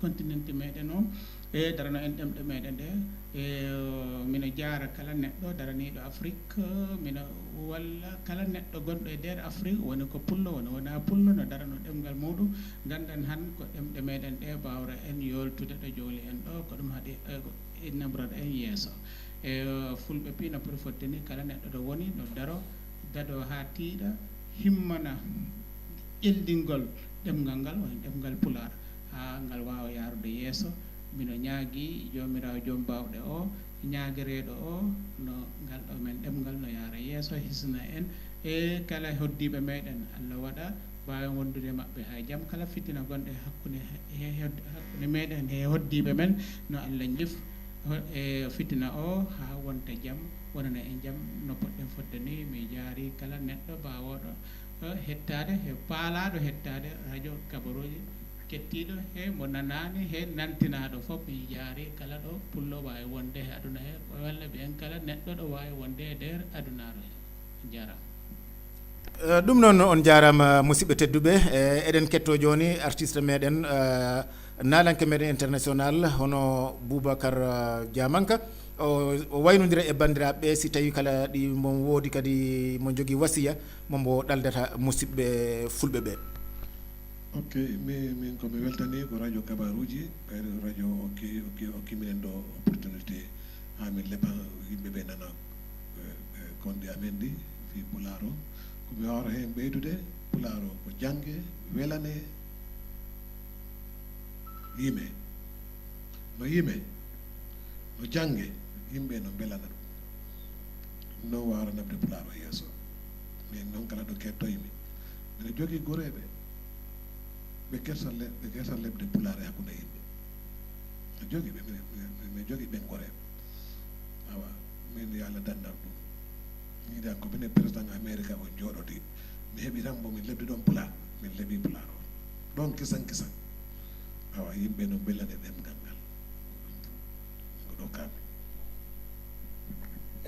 continent meɗen o e darano en ɗemɗe meɗen ɗe e mino jaara kala neɗɗo daraniɗo Afrique mino walla kala neɗɗo gonɗo e nder Afrique woni ko pullo wona pullo no darano ɗemgal muɗum gandan han ko ɗemɗe meɗen ɗe mbawra en yoltude ɗo jooli en ɗo ko ɗum haɗi nambrata en yeeso e fulɓe pi no poti fodde ni kala neɗɗo ɗo woni no dado ha tiiɗa himmana ƴeldingol ɗemgal ngal woni ɗemgal pular ha ngal wawa yarude yeeso mino ñaagui jomirawo joom bawɗe o ñaaguereɗo o no ngal ɗo men ɗemgal no yaara yeeso hisna en e kala hoddiɓe meɗen Allah waɗa wawi wondude mabɓe ha jaam kala fitina gonɗe hakkude meɗen he hoddiɓe men no Allah jif e fitina o ha wonta jaam wonana en jaam no poɗɗen fodde ni mi jaari kala neɗɗo bawoɗo hettade he paalaɗo hettade radio Kabaruji kettiɗo he mo nanani he nantinaɗo fof mi jaari kala ɗo pullo wawi wonde he aduna he walla ɓen kala neɗɗo ɗo wawi wonde e nder adunaɗo he jarama ɗum noon on jarama musidɓe tedduɓe eɗen ketto joni artiste meɗen nalanke meɗen international hono Boubacar Diamanka o waynodira e bandiraɓeɓe si tawi kala ɗi mo woodi kadi mo jogui wasiya mombo ɗaldata musidɓe fulɓe ɓe ok min komi weltani ko radio Kabaruji radio okki minen ɗo opportunité ha min leɓa yimɓeɓe nana konɗe amen ɗi fi pular o komi wawata hen ɓeydude pular o ko jangge welane yime no jangge yimɓe no belana ɗum non wawata nabde pular o yeeso min noon kala ɗo kettoymi mbiɗa jogui goreɓe ɓe kersa lebde pular e hakkude yimɓe mi jogui ɓe mi jogui ɓen goreɓe awa min yo Allah dandam ɗum yiiɗan ko minen président Amérique o jooɗodi mi heɓi tan bomin lebdi ɗon pular min leɓi pular o ɗon kisan awa yimɓe no bellane ɗemgal ngal ko ɗo kaami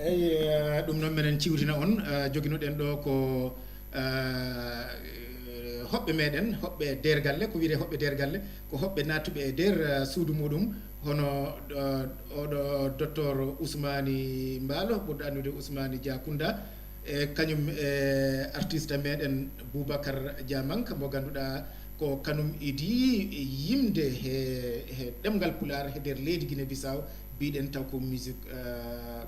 eyyi ɗum noon minen ciwtina on joguinoɗen ɗo ko hoɓɓe meɗen hoɓɓe nder galle ko wiyete hoɓɓe nder galle ko hoɓɓe nattuɓe e nder suudu muɗum hono oɗo docteur Ousmani Mballo ɓurɗo andude Ousmani Diakunda e kañum e artiste meɗen Boubacar Diamanka mo ganduɗa ko kanum idi yimde he ɗemgal pular he nder leydi Guinée Bissau biɗen taw ko musique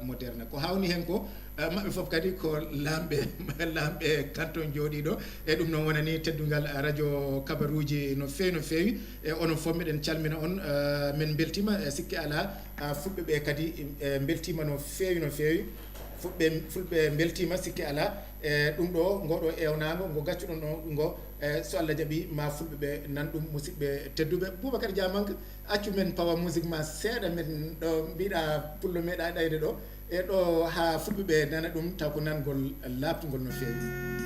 moderne ko hawni hen ko mabɓe foof kadi ko lamɓe canton jooɗiɗo e ɗum noon wonani teddugal radio kabaruji no fewi e onon fof meɗen calmina on min beltima sikki ala fulɓe ɓe kadi beltima no fewi fulɓe beltima sikki ala e ɗum ɗo ngoɗo ewnago ngo gaccuɗon ɗo ngo so Allah jaaɓi ma fulɓe ɓe nan ɗum musidɓe tedduɓe Boubacar Diamanka accu men pawa musique ma seeɗa men ɗo mbiɗa pullo meeɗa ɗayde ɗo e ɗo ha fulɓe ɓe nana ɗum taw ko nangol labtugol no fewi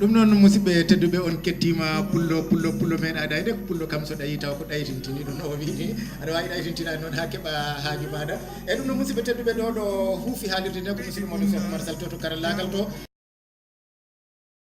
ɗum noon musidɓe tedduɓe on kettima pullo meeɗa ɗayde ko pullo kam so ɗayi taw ko ɗaytintini ɗum no o wini aɗa wawi ɗaytintinade noon ha keeɓa haaju maɗa e ɗum noon musidɓe tedduɓe ɗo ɗo huufi haalirde nde ko musidɗo moɗo Cheikh Oumar Sall to karallagal to